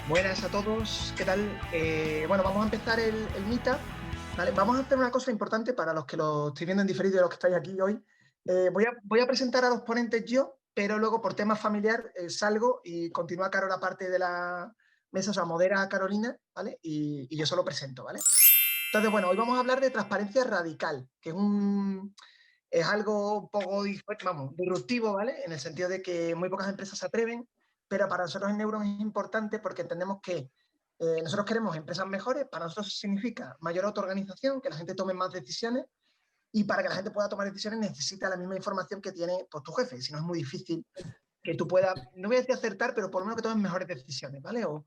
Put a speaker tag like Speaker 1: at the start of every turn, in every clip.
Speaker 1: Buenas a todos, ¿qué tal? Bueno, vamos a empezar el Meetup, ¿vale? Vamos a hacer una cosa importante para los que lo estoy viendo en diferido y los que estáis aquí hoy. Voy a presentar a los ponentes yo, pero luego por tema familiar salgo y continúa Carol aparte de la mesa, o sea, modera a Carolina, ¿vale? Y yo solo presento, ¿vale? Entonces, bueno, hoy vamos a hablar de transparencia radical, que es algo un poco, vamos, disruptivo, ¿vale? En el sentido de que muy pocas empresas se atreven, pero para nosotros en Neuron es importante porque entendemos que nosotros queremos empresas mejores, para nosotros significa mayor autoorganización, que la gente tome más decisiones, y para que la gente pueda tomar decisiones necesita la misma información que tiene pues, tu jefe, si no es muy difícil que tú puedas, no voy a decir acertar, pero por lo menos que tomes mejores decisiones, ¿vale? O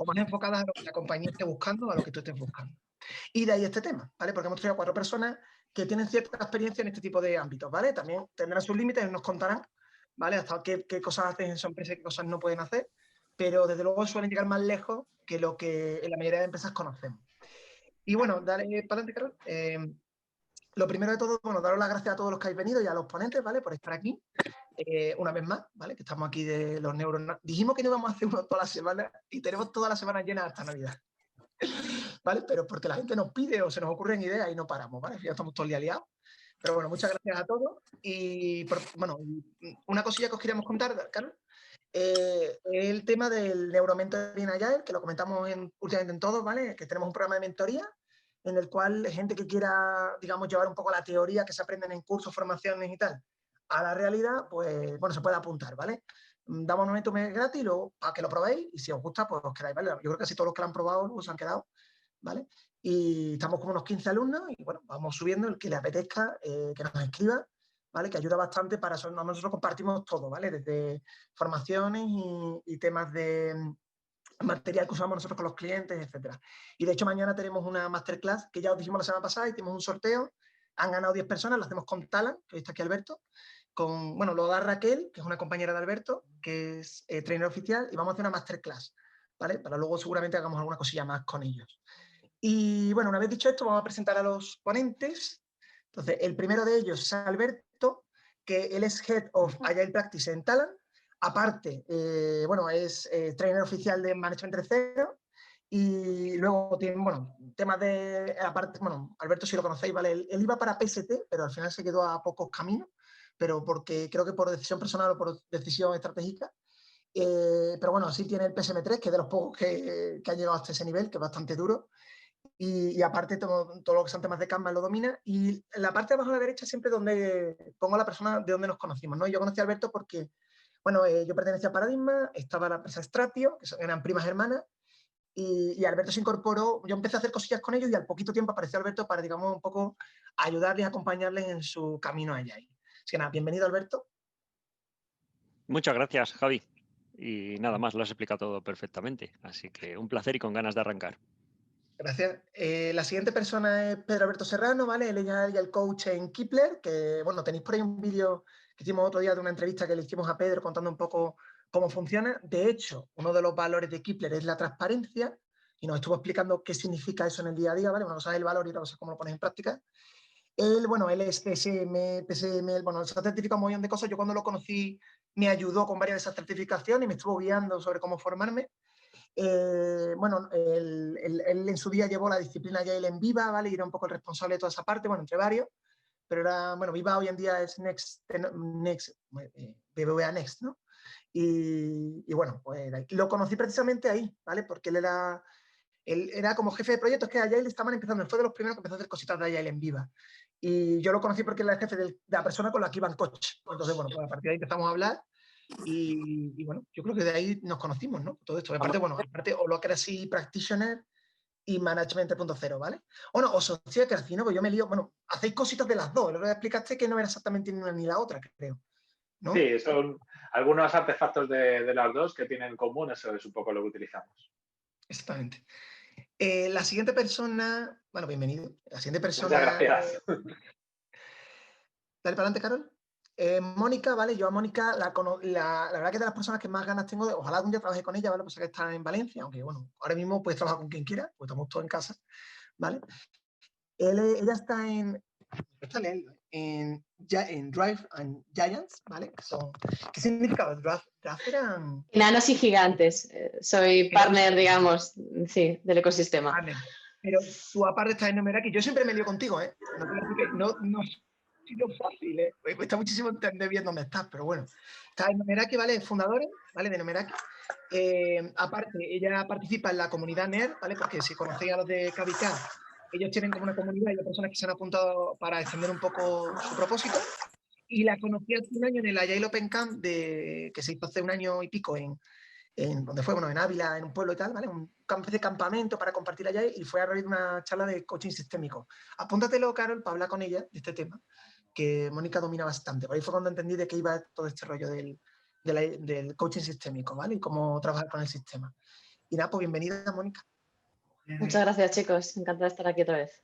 Speaker 1: más enfocadas a lo que la compañía esté buscando, a lo que tú estés buscando. Y de ahí este tema, ¿vale? Porque hemos traído a 4 personas que tienen cierta experiencia en este tipo de ámbitos, ¿vale? También tendrán sus límites y nos contarán, ¿vale? Hasta qué cosas hacen en su empresa y qué cosas no pueden hacer, pero desde luego suelen llegar más lejos que lo que en la mayoría de empresas conocemos. Y bueno, dale para adelante, Carol. Lo primero de todo, bueno, daros las gracias a todos los que habéis venido y a los ponentes, ¿vale? Por estar aquí una vez más, ¿vale? Que estamos aquí de los neuronas. Dijimos que no íbamos a hacer uno toda la semana y tenemos toda la semana llena hasta Navidad. ¿Vale? Pero porque la gente nos pide o se nos ocurren ideas y no paramos, ¿vale? Ya estamos todo el día liados. Pero bueno, muchas gracias a todos. Y bueno, una cosilla que os queríamos contar, Carlos, el tema del Neuromentoring Agile, que lo comentamos últimamente en todos, ¿vale? Que tenemos un programa de mentoría en el cual gente que quiera, digamos, llevar un poco la teoría que se aprenden en cursos, formaciones y tal, a la realidad, pues, bueno, se puede apuntar, ¿vale? Damos un momento gratis luego para que lo probéis y si os gusta, pues os quedáis, ¿vale? Yo creo que casi todos los que lo han probado luego se han quedado, ¿vale? Y estamos como unos 15 alumnos y bueno, vamos subiendo el que le apetezca, que nos escriba, ¿vale? Que ayuda bastante para eso. Nosotros compartimos todo, ¿vale? Desde formaciones y temas de material que usamos nosotros con los clientes, etcétera. Y de hecho mañana tenemos una masterclass que ya os dijimos la semana pasada, hicimos un sorteo, han ganado 10 personas, lo hacemos con Talan, que está aquí Alberto, bueno, lo da Raquel, que es una compañera de Alberto, que es trainer oficial, y vamos a hacer una masterclass, ¿vale? Para luego seguramente hagamos alguna cosilla más con ellos. Y bueno, una vez dicho esto, vamos a presentar a los ponentes. Entonces, el primero de ellos es Alberto, que él es Head of Agile Practice en Talent. Aparte, bueno, es trainer oficial de Management 3.0 y luego tiene, bueno, temas de, aparte, bueno, Alberto si lo conocéis, ¿vale? Él iba para PST, pero al final se quedó a pocos caminos, pero porque creo que por decisión personal o por decisión estratégica. Pero bueno, sí tiene el PSM3, que es de los pocos que ha llegado hasta ese nivel, que es bastante duro. Y aparte todo lo que son temas de Canva lo domina. Y en la parte de abajo a la derecha siempre donde pongo a la persona de donde nos conocimos, ¿no? Yo conocí a Alberto porque, bueno, yo pertenecía a Paradigma, estaba la empresa Stratio, que eran primas hermanas, y Alberto se incorporó, yo empecé a hacer cosillas con ellos y al poquito tiempo apareció Alberto para, digamos, un poco ayudarles, acompañarles en su camino allá. Así que nada, bienvenido Alberto.
Speaker 2: Muchas gracias, Javi. Y nada más, lo has explicado todo perfectamente. Así que un placer y con ganas de arrancar.
Speaker 1: Gracias. La siguiente persona es Pedro Alberto Serrano, ¿vale? Él es ya el coach en Kipler, que, bueno, tenéis por ahí un vídeo que hicimos otro día de una entrevista que le hicimos a Pedro contando un poco cómo funciona. De hecho, uno de los valores de Kipler es la transparencia y nos estuvo explicando qué significa eso en el día a día, ¿vale? Una cosa es el valor y otra cosa es cómo lo pones en práctica. Él, bueno, él es PSM, bueno, se ha certificado un montón de cosas. Yo cuando lo conocí me ayudó con varias de esas certificaciones y me estuvo guiando sobre cómo formarme. Bueno, él en su día llevó la disciplina Agile en Viva, ¿vale? Y era un poco el responsable de toda esa parte, bueno, entre varios, pero era, bueno, Viva hoy en día es BBVA Next, ¿no? Y bueno, pues lo conocí precisamente ahí, ¿vale? Porque él era como jefe de proyectos que Agile estaban empezando, él fue de los primeros que empezó a hacer cositas de Agile en Viva. Y yo lo conocí porque él era el jefe de la persona con la que iba en coche. Entonces, bueno, pues a partir de ahí empezamos a hablar y bueno, yo creo que de ahí nos conocimos, ¿no? Todo esto. Aparte, bueno, aparte Holacracy Practitioner y Management 3.0, ¿vale? Bueno, o Sociocracy, ¿no? Pues yo me lío, bueno, hacéis cositas de las dos. Lo que explicaste que no era exactamente ni una ni la otra, creo, ¿no?
Speaker 3: Sí, son algunos artefactos de las dos que tienen en común, eso es un poco lo que utilizamos.
Speaker 1: Exactamente. La siguiente persona, bueno, bienvenido. La siguiente persona.
Speaker 3: Muchas gracias.
Speaker 1: Dale para adelante, Carol. Mónica, ¿vale? Yo a Mónica la verdad que es de las personas que más ganas tengo ojalá algún día trabaje con ella, ¿vale? Pues que está en Valencia, aunque bueno, ahora mismo puedes trabajar con quien quiera, pues estamos todos en casa, ¿vale? Ella está en Drive and Giants, ¿vale? ¿Qué significaba? Draft eran...
Speaker 4: Enanos y gigantes. Soy partner, digamos, sí, del ecosistema.
Speaker 1: Vale. Pero tú aparte estás en Numeraki. Yo siempre me lío contigo, ¿eh? No ha sido fácil, ¿eh? Me cuesta muchísimo entender bien dónde estás, pero bueno. Estás en Numeraki, ¿vale? Fundadores, ¿vale? De Numeraki. Aparte, ella participa en la comunidad NERD, ¿vale? Porque si conocéis a los de KVK, ellos tienen como una comunidad y hay personas que se han apuntado para extender un poco su propósito. Y la conocí hace un año en el Agile Open Camp que se hizo hace un año y pico en donde fue, bueno, en Ávila, en un pueblo y tal, ¿vale? Un campo de campamento para compartir allá y fue a realizar una charla de coaching sistémico. Apúntatelo, Carol, para hablar con ella de este tema, que Mónica domina bastante. Por ahí fue cuando entendí de qué iba todo este rollo del coaching sistémico, ¿vale? Y cómo trabajar con el sistema. Y nada, pues bienvenida, Mónica.
Speaker 4: Muchas gracias, chicos. Encantada de estar aquí otra vez.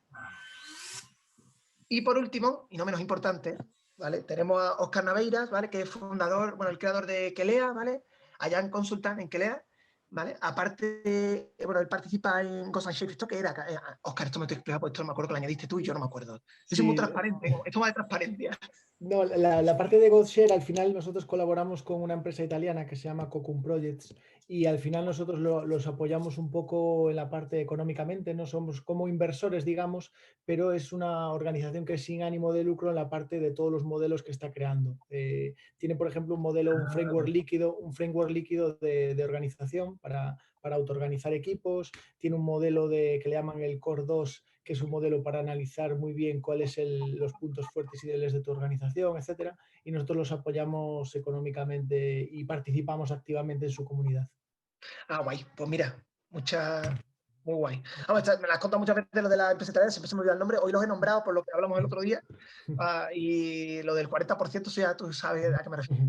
Speaker 1: Y por último, y no menos importante, ¿vale? Tenemos a Óscar Naveiras, ¿vale? Que es fundador, bueno, el creador de Kelea, ¿vale? Allá en Consultant, en Kelea, ¿vale? Aparte, bueno, él participa en Ghost and Shape. ¿Esto qué era? Óscar, esto me te he explicado, pues esto no me acuerdo que lo añadiste tú y yo no me acuerdo. Yo soy muy transparente, esto va de transparencia.
Speaker 5: No, la parte de GoldShare, al final nosotros colaboramos con una empresa italiana que se llama Cocoon Projects y al final nosotros los apoyamos un poco en la parte económicamente, no somos como inversores, digamos, pero es una organización que es sin ánimo de lucro en la parte de todos los modelos que está creando. Tiene, por ejemplo, un framework líquido de organización para autoorganizar equipos, tiene un modelo que le llaman el Core 2, que es un modelo para analizar muy bien cuáles son los puntos fuertes y débiles de tu organización, etcétera, y nosotros los apoyamos económicamente y participamos activamente en su comunidad.
Speaker 1: Ah, guay. Pues mira, muy guay. Me las has contado muchas veces lo de la empresa italiana, siempre se me olvida el nombre. Hoy los he nombrado por lo que hablamos el otro día. Y lo del 40%, eso ya tú sabes a qué me refiero.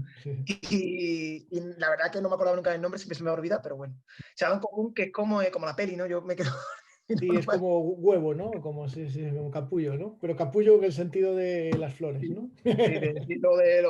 Speaker 1: Y la verdad que no me acordaba nunca del nombre, siempre se me olvida, pero bueno. Se llama en común que es como la peli, ¿no? Yo me quedo...
Speaker 5: Sí, es como huevo, ¿no? Como capullo, ¿no? Pero capullo en el sentido de las flores, ¿no?
Speaker 1: Sí,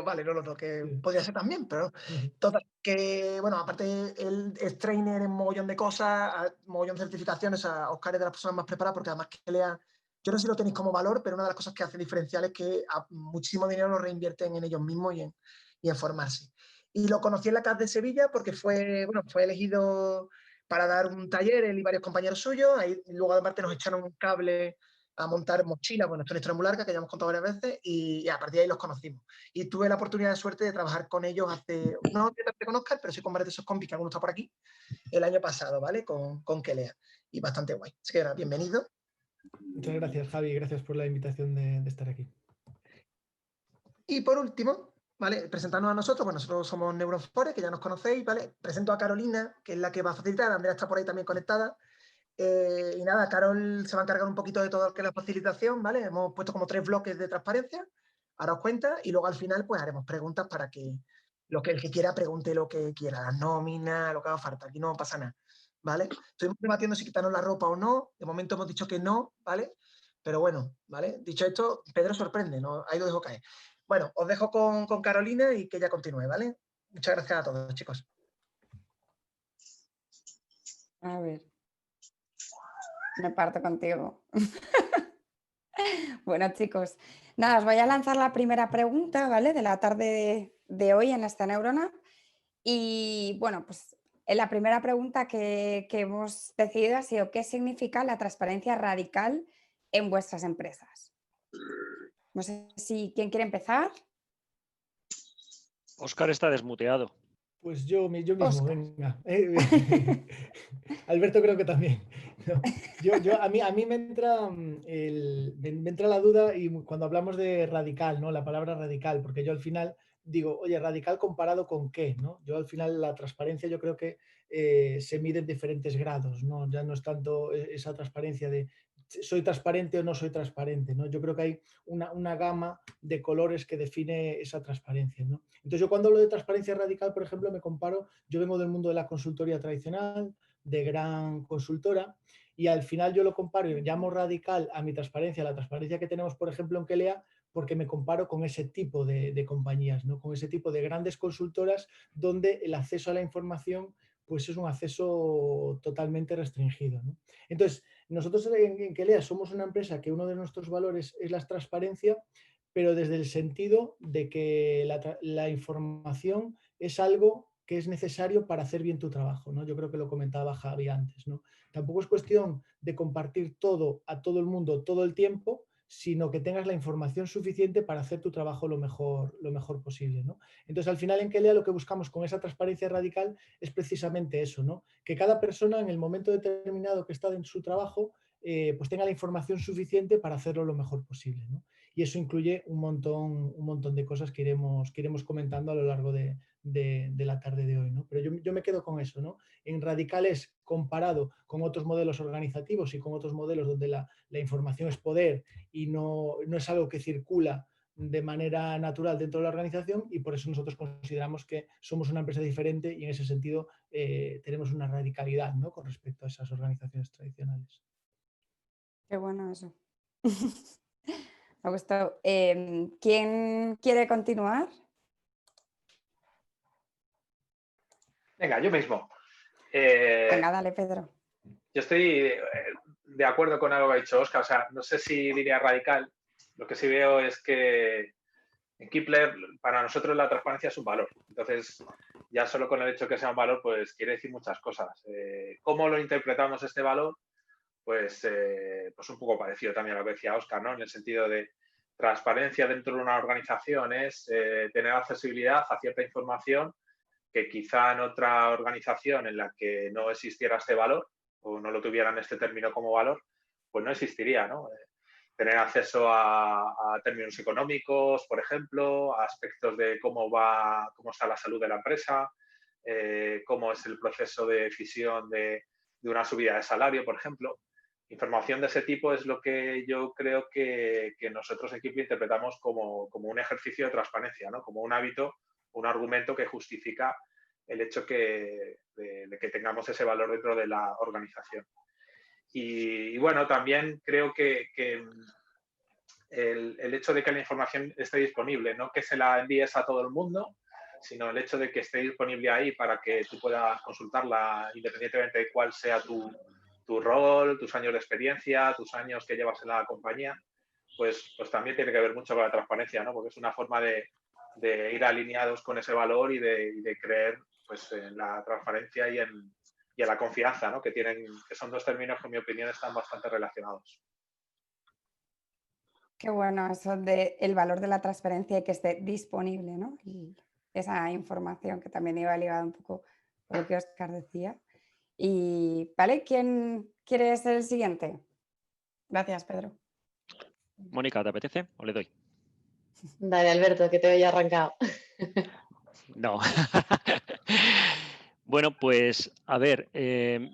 Speaker 1: vale, no lo toque. Podría ser también, pero total, que bueno, aparte él es trainer en mogollón de cosas, mogollón de certificaciones, Óscar es de las personas más preparadas porque además que lea, yo no sé si lo tenéis como valor, pero una de las cosas que hace diferencial es que muchísimo dinero lo reinvierten en ellos mismos y en formarse. Y lo conocí en la CAD de Sevilla porque fue elegido para dar un taller, él y varios compañeros suyos, ahí luego además nos echaron un cable a montar mochilas, bueno, esto es una historia muy larga que ya hemos contado varias veces y a partir de ahí los conocimos. Y tuve la oportunidad de suerte de trabajar con ellos no directamente con Óscar, pero sí con varios de esos compis, que alguno está por aquí, el año pasado, ¿vale? Con Kelea. Y bastante guay. Así que bienvenido.
Speaker 5: Muchas gracias, Javi, gracias por la invitación de estar aquí.
Speaker 1: Y por último, ¿vale? Presentándonos a nosotros, pues nosotros somos Neuron Forest, que ya nos conocéis, ¿vale? Presento a Carolina, que es la que va a facilitar, Andrea está por ahí también conectada. Y nada, Carol se va a encargar un poquito de todo lo que es la facilitación, ¿vale? Hemos puesto como 3 bloques de transparencia, daros cuenta, y luego al final pues haremos preguntas para que el que quiera pregunte lo que quiera, las nóminas, lo que haga falta, aquí no pasa nada, ¿vale? Estuvimos debatiendo si quitarnos la ropa o no, de momento hemos dicho que no, ¿vale? Pero bueno, ¿vale? Dicho esto, Pedro sorprende, ¿no? Ahí lo dejo caer. Bueno, os dejo con Carolina y que ella continúe, ¿vale? Muchas gracias a todos, chicos.
Speaker 6: A ver. Me parto contigo. Bueno, chicos, nada, os voy a lanzar la primera pregunta, ¿vale? De la tarde de hoy en esta neurona. Y bueno, pues la primera pregunta que hemos decidido ha sido: ¿qué significa la transparencia radical en vuestras empresas? No sé si quién quiere empezar.
Speaker 2: Óscar está desmuteado.
Speaker 5: Pues yo mismo,
Speaker 6: Óscar.
Speaker 5: venga. Alberto creo que también. No, a mí me entra la duda y cuando hablamos de radical, ¿no? La palabra radical, porque yo al final digo, oye, radical comparado con qué, ¿no? Yo al final la transparencia yo creo que se mide en diferentes grados, ¿no? Ya no es tanto esa transparencia de soy transparente o no soy transparente, ¿no? Yo creo que hay una gama de colores que define esa transparencia, ¿no? Entonces yo cuando hablo de transparencia radical, por ejemplo, me comparo, yo vengo del mundo de la consultoría tradicional, de gran consultora, y al final yo lo comparo y llamo radical a mi transparencia, la transparencia que tenemos, por ejemplo, en Kelea, porque me comparo con ese tipo de compañías, ¿no? Con ese tipo de grandes consultoras donde el acceso a la información pues es un acceso totalmente restringido, ¿no? Entonces, nosotros en Kelea somos una empresa que uno de nuestros valores es la transparencia, pero desde el sentido de que la información es algo que es necesario para hacer bien tu trabajo, ¿no? Yo creo que lo comentaba Javi antes, ¿no? Tampoco es cuestión de compartir todo a todo el mundo todo el tiempo, sino que tengas la información suficiente para hacer tu trabajo lo mejor posible, ¿no? Entonces, al final, en Kelea lo que buscamos con esa transparencia radical es precisamente eso, ¿no? Que cada persona en el momento determinado que está en su trabajo, pues tenga la información suficiente para hacerlo lo mejor posible, ¿no? Y eso incluye un montón de cosas que iremos comentando a lo largo de la tarde de hoy, ¿no? Pero yo me quedo con eso, ¿no? En radicales, comparado con otros modelos organizativos y con otros modelos donde la información es poder y no es algo que circula de manera natural dentro de la organización, y por eso nosotros consideramos que somos una empresa diferente y en ese sentido tenemos una radicalidad, ¿no? Con respecto a esas organizaciones tradicionales.
Speaker 6: Qué bueno eso. Me ha gustado. ¿Quién quiere continuar?
Speaker 3: Venga, yo mismo.
Speaker 6: Venga, dale, Pedro.
Speaker 3: Yo estoy de acuerdo con algo que ha dicho Óscar. O sea, no sé si diría radical. Lo que sí veo es que en Keepler, para nosotros la transparencia es un valor. Entonces, ya solo con el hecho de que sea un valor, pues quiere decir muchas cosas. ¿Cómo lo interpretamos este valor? Pues un poco parecido también a lo que decía Óscar, ¿no? En el sentido de transparencia dentro de una organización es tener accesibilidad a cierta información que quizá en otra organización en la que no existiera este valor o no lo tuvieran este término como valor, pues no existiría, ¿no? Tener acceso a términos económicos, por ejemplo, a aspectos de cómo está la salud de la empresa, cómo es el proceso de decisión de una subida de salario, por ejemplo. Información de ese tipo es lo que yo creo que nosotros en Keepler interpretamos como un ejercicio de transparencia, ¿no? Como un hábito, un argumento que justifica el hecho de que tengamos ese valor dentro de la organización. Y bueno, también creo que el hecho de que la información esté disponible, no que se la envíes a todo el mundo, sino el hecho de que esté disponible ahí para que tú puedas consultarla independientemente de cuál sea tu rol, tus años de experiencia, tus años que llevas en la compañía, pues también tiene que ver mucho con la transparencia, ¿no? Porque es una forma de ir alineados con ese valor y de creer pues, en la transparencia y en la confianza, ¿no? Que son dos términos que en mi opinión están bastante relacionados.
Speaker 6: Qué bueno eso de el valor de la transparencia y que esté disponible, ¿no? Y esa información que también iba ligada un poco con lo que Óscar decía. Y, ¿vale? ¿Quién quiere ser el siguiente? Gracias, Pedro.
Speaker 2: Mónica, ¿te apetece o le doy?
Speaker 4: Dale, Alberto, que te veo ya arrancado.
Speaker 2: No. Bueno, pues a ver,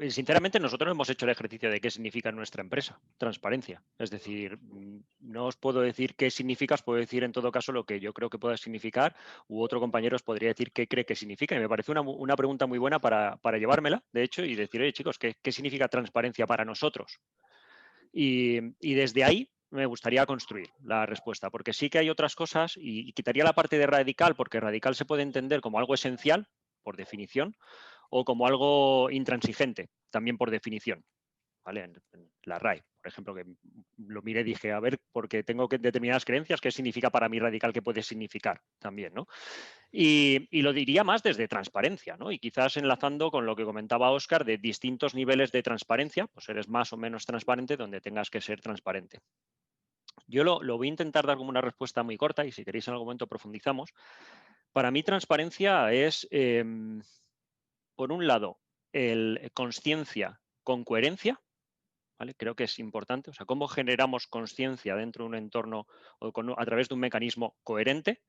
Speaker 2: sinceramente nosotros no hemos hecho el ejercicio de qué significa en nuestra empresa, transparencia. Es decir, no os puedo decir qué significa, os puedo decir en todo caso lo que yo creo que pueda significar, u otro compañero os podría decir qué cree que significa. Y me parece una pregunta muy buena para llevármela, de hecho, y decir, oye chicos, ¿qué significa transparencia para nosotros? Y desde ahí me gustaría construir la respuesta, porque sí que hay otras cosas, y quitaría la parte de radical, porque radical se puede entender como algo esencial, por definición, o como algo intransigente, también por definición. ¿Vale? En la RAE, por ejemplo, que lo miré y dije, a ver, porque tengo determinadas creencias, ¿qué significa para mí radical? ¿Qué puede significar también? ¿No? Y lo diría más desde transparencia, ¿no? Y quizás enlazando con lo que comentaba Óscar de distintos niveles de transparencia, pues eres más o menos transparente donde tengas que ser transparente. Yo lo voy a intentar dar como una respuesta muy corta y si queréis en algún momento profundizamos. Para mí transparencia es, por un lado, consciencia con coherencia, ¿vale? Creo que es importante, o sea, cómo generamos conciencia dentro de un entorno o a través de un mecanismo coherente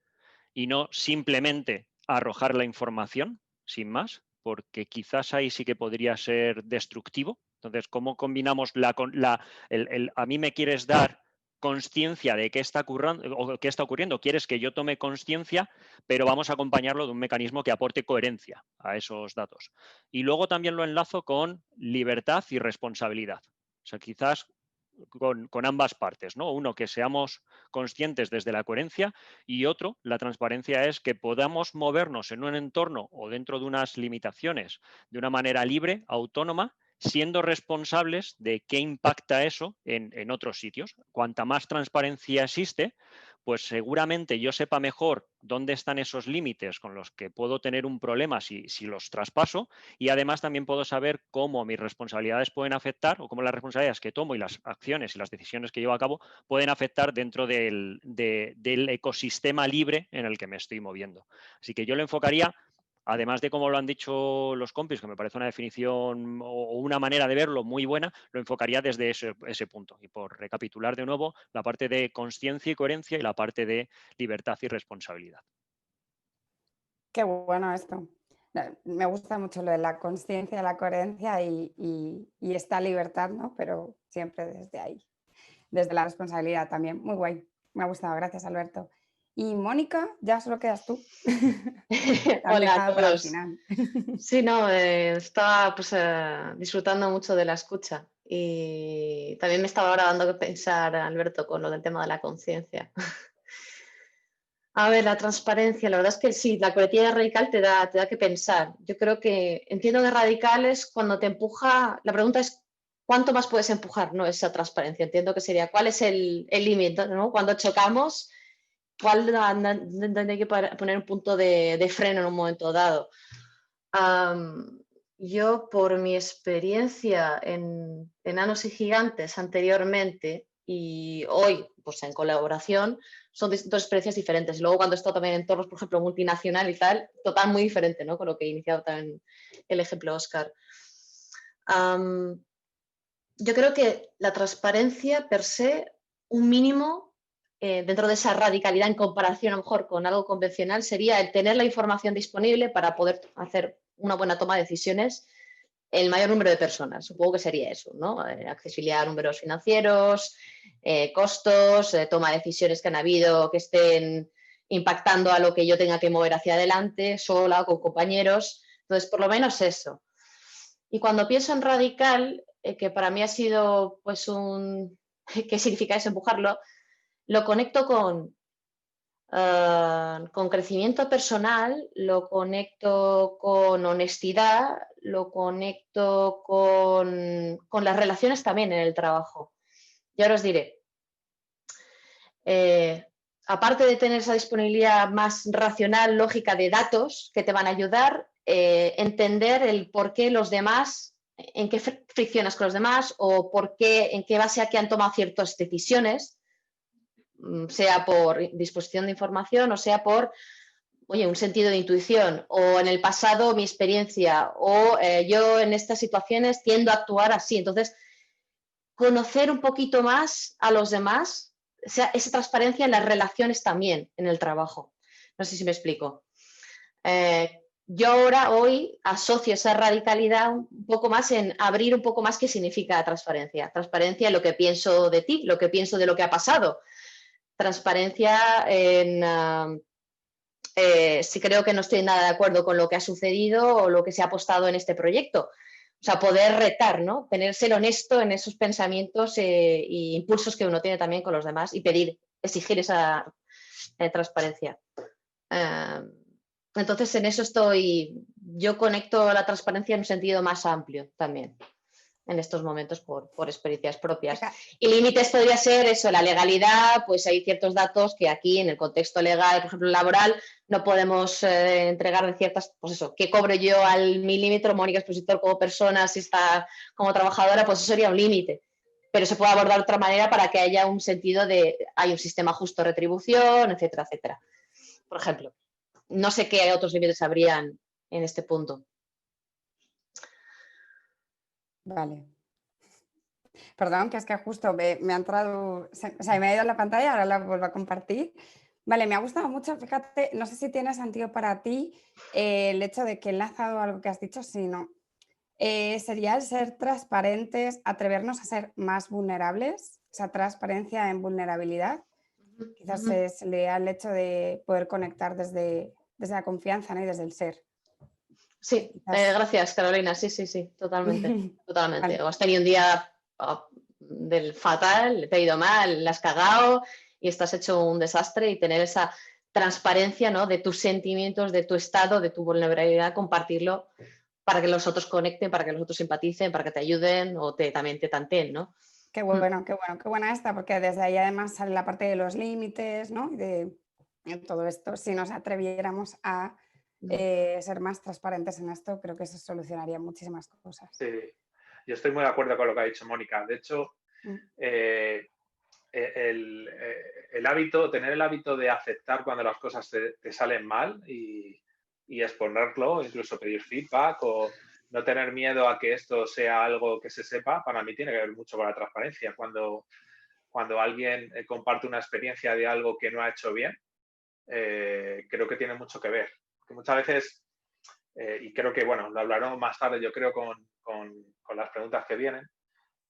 Speaker 2: y no simplemente arrojar la información sin más, porque quizás ahí sí que podría ser destructivo. Entonces, ¿cómo combinamos a mí me quieres dar consciencia de qué está ocurriendo? Quieres que yo tome consciencia, pero vamos a acompañarlo de un mecanismo que aporte coherencia a esos datos. Y luego también lo enlazo con libertad y responsabilidad. O sea, quizás con ambas partes, ¿no? Uno, que seamos conscientes desde la coherencia y otro, la transparencia es que podamos movernos en un entorno o dentro de unas limitaciones de una manera libre, autónoma, siendo responsables de qué impacta eso en otros sitios. Cuanta más transparencia existe, pues seguramente yo sepa mejor dónde están esos límites con los que puedo tener un problema si los traspaso, y además también puedo saber cómo mis responsabilidades pueden afectar o cómo las responsabilidades que tomo y las acciones y las decisiones que llevo a cabo pueden afectar dentro del ecosistema libre en el que me estoy moviendo. Así que yo lo enfocaría, además de como lo han dicho los compis, que me parece una definición o una manera de verlo muy buena, lo enfocaría desde ese punto. Y por recapitular de nuevo, la parte de consciencia y coherencia y la parte de libertad y responsabilidad.
Speaker 6: Qué bueno esto. Me gusta mucho lo de la consciencia, la coherencia y esta libertad, ¿no? Pero siempre desde ahí, desde la responsabilidad también. Muy guay. Me ha gustado. Gracias, Alberto. Y Mónica, ya solo quedas tú. Te han
Speaker 4: Hola a
Speaker 6: dejado para el
Speaker 4: todos.
Speaker 6: final.
Speaker 4: Sí, no, estaba pues, disfrutando mucho de la escucha y también me estaba ahora dando que pensar, Alberto, con lo del tema de la conciencia. A ver, la transparencia, la verdad es que sí, la coletilla radical te da que pensar. Yo creo que entiendo que radical es cuando te empuja, la pregunta es ¿cuánto más puedes empujar? No esa transparencia, entiendo que sería ¿cuál es el límite? ¿No? Cuando chocamos, ¿dónde hay que poner un punto de freno en un momento dado? Yo, por mi experiencia en enanos y gigantes anteriormente y hoy, pues en colaboración, son dos experiencias diferentes. Luego, cuando he estado también en entornos, por ejemplo, multinacional y tal, total muy diferente, ¿no? Con lo que he iniciado también el ejemplo Oscar. Yo creo que la transparencia per se, un mínimo dentro de esa radicalidad en comparación a lo mejor con algo convencional, sería el tener la información disponible para poder hacer una buena toma de decisiones el mayor número de personas. Supongo que sería eso, ¿no? Accesibilidad a números financieros, costos, toma de decisiones que han habido que estén impactando a lo que yo tenga que mover hacia adelante, sola o con compañeros. Entonces, por lo menos eso. Y cuando pienso en radical, que para mí ha sido pues ¿qué significa eso? Empujarlo, lo conecto con crecimiento personal, lo conecto con honestidad, lo conecto con las relaciones también en el trabajo. Y ahora os diré, aparte de tener esa disponibilidad más racional, lógica de datos que te van a ayudar, entender el por qué los demás, en qué friccionas con los demás o por qué, en qué base a que han tomado ciertas decisiones, sea por disposición de información o sea por, oye, un sentido de intuición o en el pasado mi experiencia o yo en estas situaciones tiendo a actuar así. Entonces, conocer un poquito más a los demás, o sea, esa transparencia en las relaciones también en el trabajo. No sé si me explico. Yo ahora, hoy, asocio esa radicalidad un poco más en abrir un poco más qué significa transparencia. Transparencia en lo que pienso de ti, lo que pienso de lo que ha pasado. Transparencia en si creo que no estoy nada de acuerdo con lo que ha sucedido o lo que se ha apostado en este proyecto. O sea, poder retar, ¿no? Ser honesto en esos pensamientos e impulsos que uno tiene también con los demás y exigir esa transparencia. Entonces, en eso yo conecto la transparencia en un sentido más amplio también en estos momentos por experiencias propias. Y límites podría ser eso, la legalidad, pues hay ciertos datos que aquí en el contexto legal, por ejemplo, laboral, no podemos entregar de ciertas, pues eso, ¿qué cobro yo al milímetro, Mónica Expositor como persona, si está como trabajadora? Pues eso sería un límite. Pero se puede abordar de otra manera para que haya un sentido hay un sistema justo de retribución, etcétera, etcétera. Por ejemplo, no sé qué otros límites habrían en este punto.
Speaker 6: Vale. Perdón, que es que justo me ha entrado, o sea, me ha ido la pantalla, ahora la vuelvo a compartir. Vale, me ha gustado mucho, fíjate, no sé si tiene sentido para ti el hecho de que he enlazado algo que has dicho, sino sería el ser transparentes, atrevernos a ser más vulnerables, o sea, transparencia en vulnerabilidad. Quizás se lea el hecho de poder conectar desde la confianza, ¿no? Y desde el ser.
Speaker 4: Sí, gracias, Carolina. Sí, totalmente. Totalmente. Vale. O has tenido un día del fatal, te ha ido mal, la has cagado y estás hecho un desastre, y tener esa transparencia, ¿no? De tus sentimientos, de tu estado, de tu vulnerabilidad, compartirlo para que los otros conecten, para que los otros simpaticen, para que te ayuden o también te tanteen, ¿no?
Speaker 6: Qué bueno, qué bueno, qué buena esta, porque desde ahí además sale la parte de los límites, ¿no? Y de todo esto. Si nos atreviéramos a ser más transparentes en esto, creo que eso solucionaría muchísimas cosas.
Speaker 3: Sí, yo estoy muy de acuerdo con lo que ha dicho Mónica. De hecho, el hábito, tener el hábito de aceptar cuando las cosas te salen mal y exponerlo, incluso pedir feedback o no tener miedo a que esto sea algo que se sepa, para mí tiene que ver mucho con la transparencia. Cuando alguien comparte una experiencia de algo que no ha hecho bien, creo que tiene mucho que ver. Porque muchas veces, y creo que, bueno, lo hablaremos más tarde, yo creo, con las preguntas que vienen,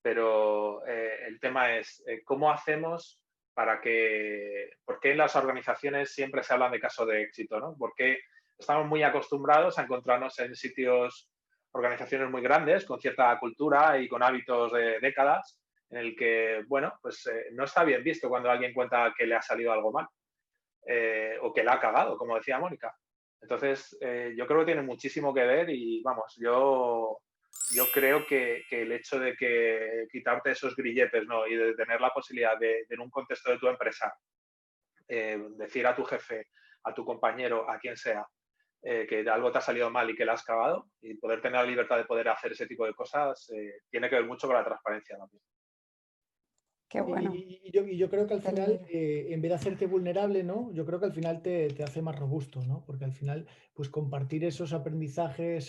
Speaker 3: pero el tema es cómo hacemos para que, ¿por qué en las organizaciones siempre se hablan de casos de éxito, ¿no? Porque estamos muy acostumbrados a encontrarnos en sitios, organizaciones muy grandes, con cierta cultura y con hábitos de décadas, en el que, bueno, pues no está bien visto cuando alguien cuenta que le ha salido algo mal o que la ha cagado, como decía Mónica. Entonces, yo creo que tiene muchísimo que ver y, vamos, yo creo que el hecho de que quitarte esos grilletes, ¿no? Y de tener la posibilidad de en un contexto de tu empresa, decir a tu jefe, a tu compañero, a quien sea, que algo te ha salido mal y que la has cagado, y poder tener la libertad de poder hacer ese tipo de cosas, tiene que ver mucho con la transparencia también.
Speaker 6: Qué bueno.
Speaker 5: Y yo creo que al final, en vez de hacerte vulnerable, ¿no? Yo creo que al final te hace más robusto, ¿no? Porque al final, pues compartir esos aprendizajes,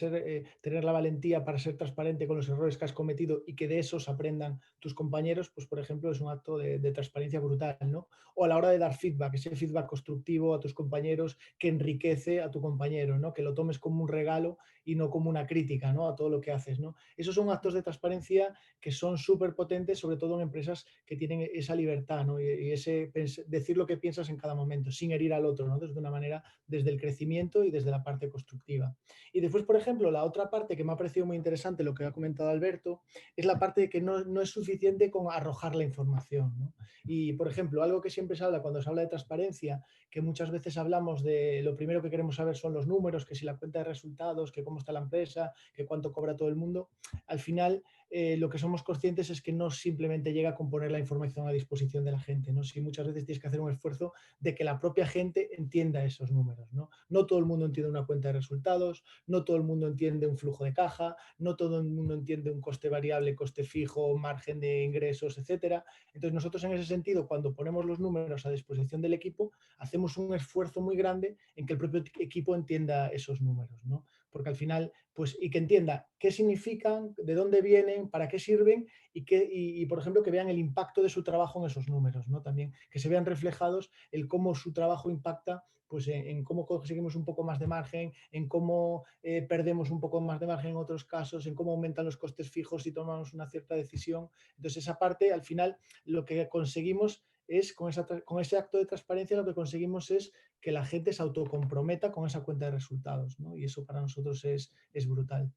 Speaker 5: tener la valentía para ser transparente con los errores que has cometido y que de esos aprendan tus compañeros, pues por ejemplo, es un acto de transparencia brutal, ¿no? O a la hora de dar feedback, ese feedback constructivo a tus compañeros que enriquece a tu compañero, ¿no? Que lo tomes como un regalo y no como una crítica, ¿no? A todo lo que haces, ¿no? Esos son actos de transparencia que son súper potentes, sobre todo en empresas que tienen esa libertad, ¿no? Y ese decir lo que piensas en cada momento, sin herir al otro, ¿no? Desde una manera, desde el crecimiento y desde la parte constructiva. Y después, por ejemplo, la otra parte que me ha parecido muy interesante, lo que ha comentado Alberto, es la parte de que no es suficiente con arrojar la información, ¿no? Y, por ejemplo, algo que siempre se habla cuando se habla de transparencia, que muchas veces hablamos de lo primero que queremos saber son los números, que si la cuenta de resultados, que cómo está la empresa, que cuánto cobra todo el mundo. Al final, lo que somos conscientes es que no simplemente llega con poner la información a disposición de la gente, ¿no? Sí, muchas veces tienes que hacer un esfuerzo de que la propia gente entienda esos números, ¿no? No todo el mundo entiende una cuenta de resultados, no todo el mundo entiende un flujo de caja, no todo el mundo entiende un coste variable, coste fijo, margen de ingresos, etcétera. Entonces nosotros en ese sentido, cuando ponemos los números a disposición del equipo, hacemos un esfuerzo muy grande en que el propio equipo entienda esos números, ¿no? Porque al final, pues, y que entienda qué significan, de dónde vienen, para qué sirven y, por ejemplo, que vean el impacto de su trabajo en esos números, ¿no? También que se vean reflejados el cómo su trabajo impacta pues en cómo conseguimos un poco más de margen, en cómo perdemos un poco más de margen en otros casos, en cómo aumentan los costes fijos si tomamos una cierta decisión. Entonces, esa parte, al final, lo que conseguimos es, con ese acto de transparencia, lo que conseguimos es que la gente se autocomprometa con esa cuenta de resultados, ¿no? Y eso para nosotros es brutal.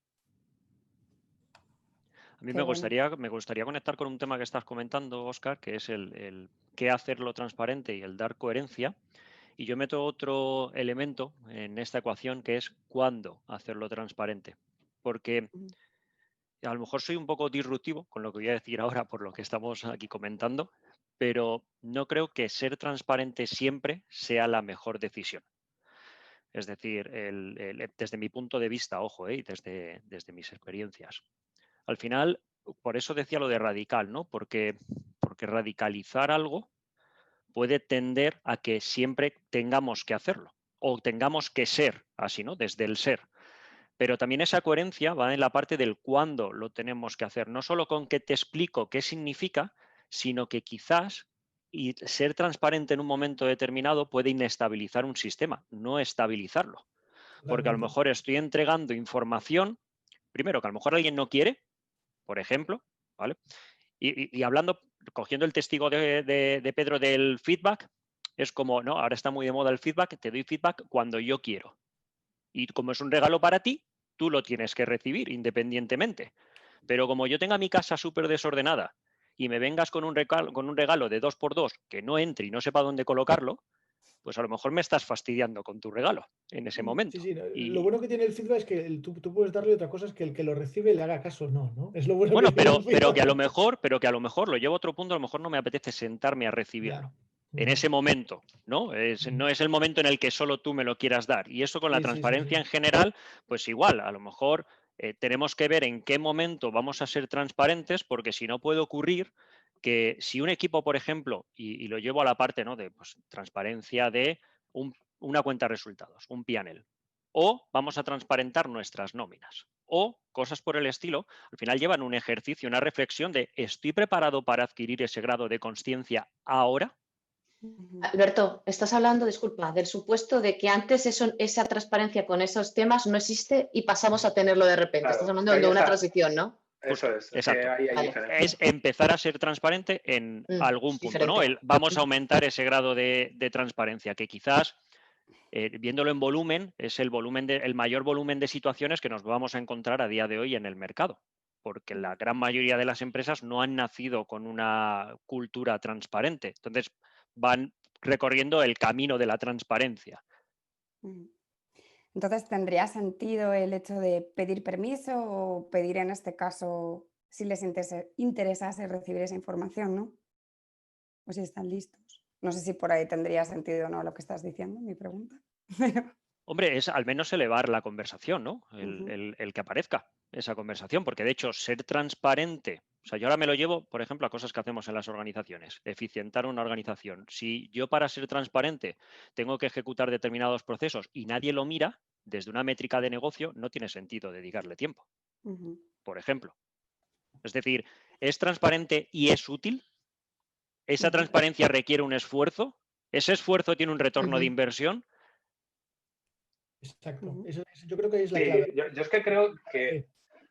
Speaker 2: A mí
Speaker 6: Qué bueno.
Speaker 2: me gustaría conectar con un tema que estás comentando, Óscar, que es el qué hacerlo transparente y el dar coherencia. Y yo meto otro elemento en esta ecuación que es cuándo hacerlo transparente. Porque a lo mejor soy un poco disruptivo con lo que voy a decir ahora por lo que estamos aquí comentando, pero no creo que ser transparente siempre sea la mejor decisión. Es decir, desde mi punto de vista, ojo, y desde mis experiencias. Al final, por eso decía lo de radical, ¿no? Porque radicalizar algo puede tender a que siempre tengamos que hacerlo o tengamos que ser así, ¿no? Desde el ser. Pero también esa coherencia va en la parte del cuándo lo tenemos que hacer. No solo con que te explico qué significa, sino que quizás y ser transparente en un momento determinado puede inestabilizar un sistema, no estabilizarlo. Porque a lo
Speaker 5: Totalmente.
Speaker 2: mejor estoy entregando información, primero, que a lo mejor alguien no quiere, por ejemplo, ¿vale? Y hablando, cogiendo el testigo de Pedro del feedback, es como, no, ahora está muy de moda el feedback, te doy feedback cuando yo quiero. Y como es un regalo para ti, tú lo tienes que recibir independientemente. Pero como yo tenga mi casa súper desordenada y me vengas con un regalo de 2x2 que no entre y no sepa dónde colocarlo, pues a lo mejor me estás fastidiando con tu regalo en ese momento.
Speaker 5: Sí, sí.
Speaker 2: Y,
Speaker 5: Lo bueno que tiene el feedback es que tú puedes darle otra cosa, es que el que lo recibe le haga caso o no, ¿no? Es lo bueno
Speaker 2: bueno,
Speaker 5: que tiene el
Speaker 2: pero que a lo
Speaker 5: feedback.
Speaker 2: mejor lo llevo a otro punto, a lo mejor no me apetece sentarme a recibirlo.
Speaker 5: Ya.
Speaker 2: En ese momento, ¿no? No es el momento en el que solo tú me lo quieras dar. Y eso con la
Speaker 5: Sí, sí, sí,
Speaker 2: transparencia
Speaker 5: sí.
Speaker 2: en general, pues igual, a lo mejor tenemos que ver en qué momento vamos a ser transparentes, porque si no puede ocurrir que si un equipo, por ejemplo, y lo llevo a la parte, ¿no?, de pues, transparencia de una cuenta de resultados, un P&L, o vamos a transparentar nuestras nóminas, o cosas por el estilo, al final llevan un ejercicio, una reflexión de ¿estoy preparado para adquirir ese grado de conciencia ahora?
Speaker 4: Alberto, estás hablando, disculpa, del supuesto de que antes esa transparencia con esos temas no existe y pasamos a tenerlo de repente. Estás
Speaker 3: Claro,
Speaker 4: hablando
Speaker 3: que ahí
Speaker 4: de una
Speaker 3: está.
Speaker 4: transición, ¿no?
Speaker 3: Eso
Speaker 2: Justo,
Speaker 3: es que
Speaker 2: exacto.
Speaker 3: ahí hay
Speaker 4: Vale.
Speaker 3: diferencia.
Speaker 2: Es empezar a ser transparente en algún punto, ¿no?
Speaker 4: Diferente.
Speaker 2: Vamos a aumentar ese grado de transparencia, que quizás, viéndolo en volumen, es el mayor volumen de situaciones que nos vamos a encontrar a día de hoy en el mercado, porque la gran mayoría de las empresas no han nacido con una cultura transparente. Entonces, van recorriendo el camino de la transparencia.
Speaker 6: Entonces, ¿tendría sentido el hecho de pedir permiso o pedir en este caso si les interesase recibir esa información, ¿no? O si están listos. No sé si por ahí tendría sentido o no lo que estás diciendo, mi pregunta.
Speaker 2: Hombre, es al menos elevar la conversación, ¿no?
Speaker 6: Ujú.
Speaker 2: El que aparezca esa conversación, porque de hecho ser transparente, o sea, yo ahora me lo llevo, por ejemplo, a cosas que hacemos en las organizaciones, eficientar una organización. Si yo para ser transparente tengo que ejecutar determinados procesos y nadie lo mira, desde una métrica de negocio no tiene sentido dedicarle tiempo,
Speaker 6: Ujú.
Speaker 2: por ejemplo. Es decir, ¿es transparente y es útil? ¿Esa
Speaker 6: Ujú.
Speaker 2: transparencia requiere un esfuerzo? ¿Ese esfuerzo tiene un retorno de
Speaker 4: Ujú.
Speaker 2: inversión?
Speaker 5: Exacto.
Speaker 6: Ujú.
Speaker 5: Yo creo que ahí es la
Speaker 3: Sí,
Speaker 5: clave.
Speaker 3: yo es que creo que
Speaker 5: Sí.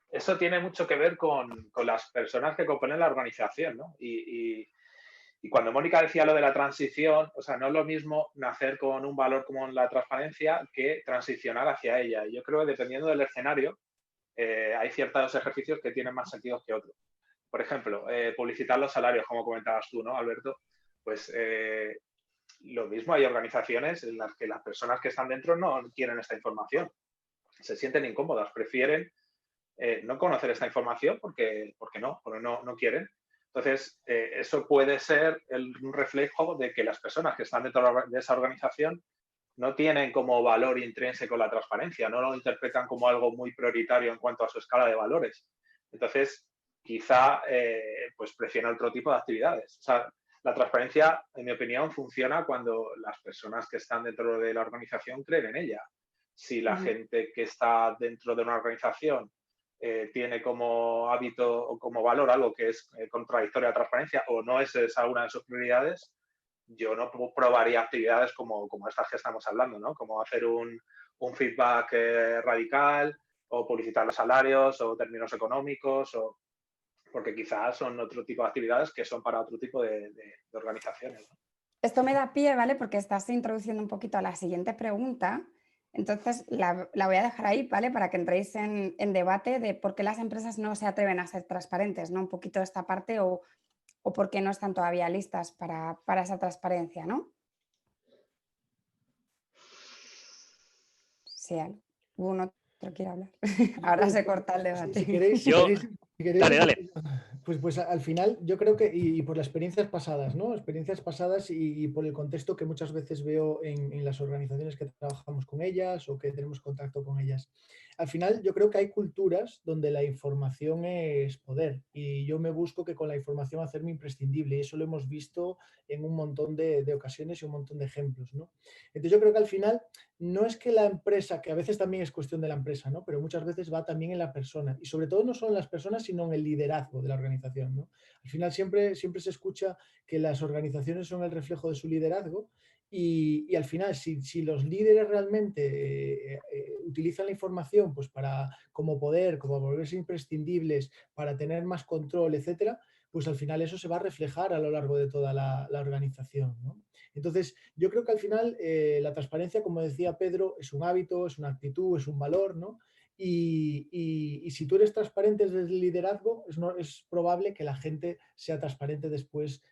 Speaker 3: eso tiene mucho que ver con las personas que componen la organización, ¿no? Y cuando Mónica decía lo de la transición, o sea, no es lo mismo nacer con un valor como la transparencia que transicionar hacia ella. Yo creo que dependiendo del escenario, hay ciertos ejercicios que tienen más sentido que otros. Por ejemplo, publicitar los salarios, como comentabas tú, ¿no, Alberto? Pues lo mismo, hay organizaciones en las que las personas que están dentro no quieren esta información, se sienten incómodas, prefieren no conocer esta información porque no quieren. Entonces, eso puede ser un reflejo de que las personas que están dentro de esa organización no tienen como valor intrínseco la transparencia, no lo interpretan como algo muy prioritario en cuanto a su escala de valores. Entonces, quizá pues prefieren otro tipo de actividades. O sea, la transparencia, en mi opinión, funciona cuando las personas que están dentro de la organización creen en ella. Si la
Speaker 6: Ujú.
Speaker 3: gente que está dentro de una organización tiene como hábito o como valor algo que es contradictorio a la transparencia o no es esa una de sus prioridades, yo no probaría actividades como estas que estamos hablando, ¿no? Como hacer un feedback radical o publicitar los salarios o términos económicos, porque quizás son otro tipo de actividades que son para otro tipo de organizaciones, ¿no?
Speaker 6: Esto me da pie, ¿vale? Porque estás introduciendo un poquito a la siguiente pregunta. Entonces, la voy a dejar ahí, ¿vale? Para que entréis en debate de por qué las empresas no se atreven a ser transparentes, ¿no? Un poquito esta parte o por qué no están todavía listas para esa transparencia, ¿no? Si alguno otro quiere hablar. Ahora se corta el
Speaker 5: Si
Speaker 6: debate.
Speaker 5: queréis,
Speaker 2: Yo, dale,
Speaker 5: empiezo
Speaker 2: dale.
Speaker 5: yo. Pues al final yo creo que, y por las experiencias pasadas, ¿no? Experiencias pasadas y por el contexto que muchas veces veo en las organizaciones que trabajamos con ellas o que tenemos contacto con ellas. Al final yo creo que hay culturas donde la información es poder y yo me busco que con la información hacerme imprescindible y eso lo hemos visto en un montón de ocasiones y un montón de ejemplos, ¿no? Entonces yo creo que al final no es que la empresa, que a veces también es cuestión de la empresa, ¿no? Pero muchas veces va también en la persona. Y sobre todo no son las personas, sino en el liderazgo de la organización, ¿no? Al final siempre se escucha que las organizaciones son el reflejo de su liderazgo y al final, si los líderes realmente utilizan la información pues como poder, como volverse imprescindibles, para tener más control, etcétera, pues al final eso se va a reflejar a lo largo de toda la organización, ¿no? Entonces, yo creo que al final la transparencia, como decía Pedro, es un hábito, es una actitud, es un valor, ¿no? Y si tú eres transparente desde el liderazgo, es probable que la gente sea transparente después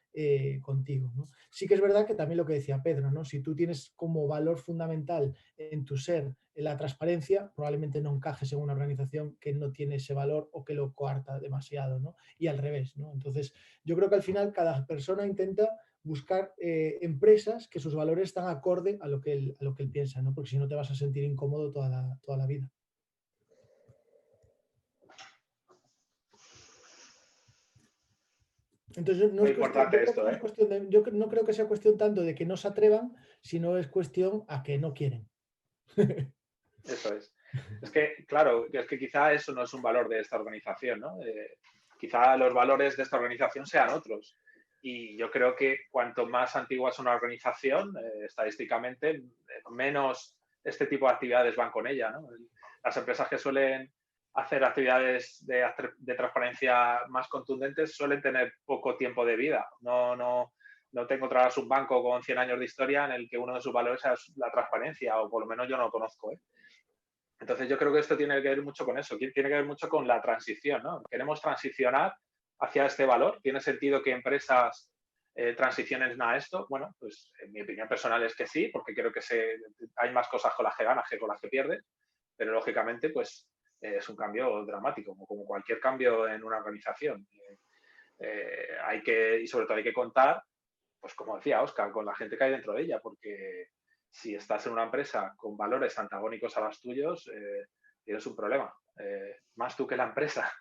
Speaker 5: contigo, ¿no? Sí que es verdad que también lo que decía Pedro, ¿no? Si tú tienes como valor fundamental en tu ser la transparencia, probablemente no encajes en una organización que no tiene ese valor o que lo coarta demasiado, ¿no? Y al revés, ¿no? Entonces, yo creo que al final cada persona intenta buscar empresas que sus valores están acorde a lo que él piensa, ¿no? Porque si no te vas a sentir incómodo toda la vida. Entonces, no
Speaker 3: Muy
Speaker 5: es cuestión,
Speaker 3: importante esto, ¿eh?
Speaker 5: yo no creo que sea cuestión tanto de que no se atrevan, sino es cuestión a que no quieren.
Speaker 3: Eso es. Es que, claro, es que quizá eso no es un valor de esta organización, ¿no? Quizá los valores de esta organización sean otros. Y yo creo que cuanto más antigua es una organización, estadísticamente, menos este tipo de actividades van con ella, ¿no? Las empresas que suelen hacer actividades de transparencia más contundentes suelen tener poco tiempo de vida. No te encontrarás un banco con 100 años de historia en el que uno de sus valores es la transparencia, o por lo menos yo no lo conozco, ¿eh? Entonces yo creo que esto tiene que ver mucho con eso, tiene que ver mucho con la transición, ¿no? Queremos transicionar hacia este valor. ¿Tiene sentido que empresas transicionen a esto? Bueno, pues en mi opinión personal es que sí, porque creo que hay más cosas con las que ganas que con las que pierdes, pero lógicamente pues es un cambio dramático, como cualquier cambio en una organización. Y sobre todo hay que contar, pues como decía Óscar, con la gente que hay dentro de ella, porque si estás en una empresa con valores antagónicos a los tuyos, tienes un problema, más tú que la empresa,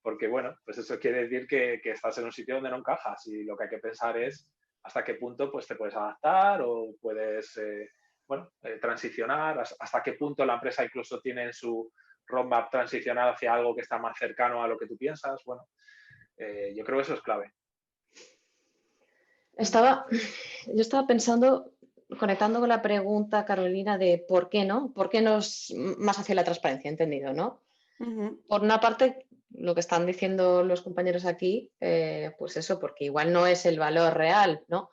Speaker 3: porque bueno, pues eso quiere decir que estás en un sitio donde no encajas y lo que hay que pensar es hasta qué punto pues te puedes adaptar o puedes transicionar, hasta qué punto la empresa incluso tiene su roadmap transicional hacia algo que está más cercano a lo que tú piensas. Bueno, yo creo que eso es clave.
Speaker 4: Yo estaba pensando, conectando con la pregunta, Carolina, de por qué no, por qué no es más hacia la transparencia, entendido, ¿no? Por una parte, lo que están diciendo los compañeros aquí, pues eso, porque igual no es el valor real, ¿no?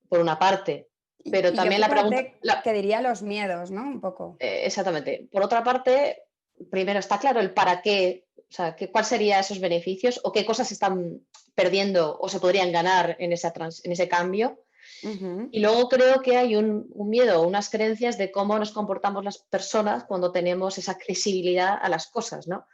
Speaker 4: Por una parte, pero
Speaker 6: y
Speaker 4: también
Speaker 6: yo,
Speaker 4: la pregunta...
Speaker 6: que diría los miedos, ¿no? Un poco.
Speaker 4: Exactamente. Por otra parte, primero está claro el para qué, o sea, cuáles serían esos beneficios o qué cosas se están perdiendo o se podrían ganar en ese cambio. Y luego creo que hay un miedo, unas creencias de cómo nos comportamos las personas cuando tenemos esa accesibilidad a las cosas, ¿no?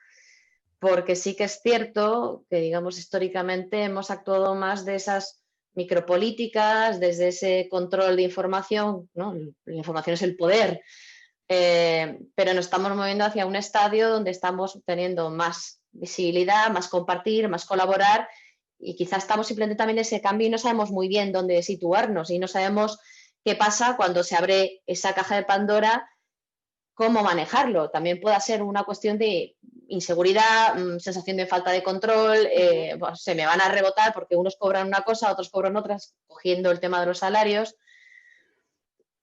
Speaker 4: Porque sí que es cierto que, digamos, históricamente hemos actuado más de esas micropolíticas, desde ese control de información, ¿no? La información es el poder, pero nos estamos moviendo hacia un estadio donde estamos teniendo más visibilidad, más compartir, más colaborar, y quizás estamos simplemente también en ese cambio y no sabemos muy bien dónde situarnos y no sabemos qué pasa cuando se abre esa caja de Pandora, cómo manejarlo. También puede ser una cuestión de inseguridad, sensación de falta de control, pues se me van a rebotar porque unos cobran una cosa, otros cobran otras, cogiendo el tema de los salarios.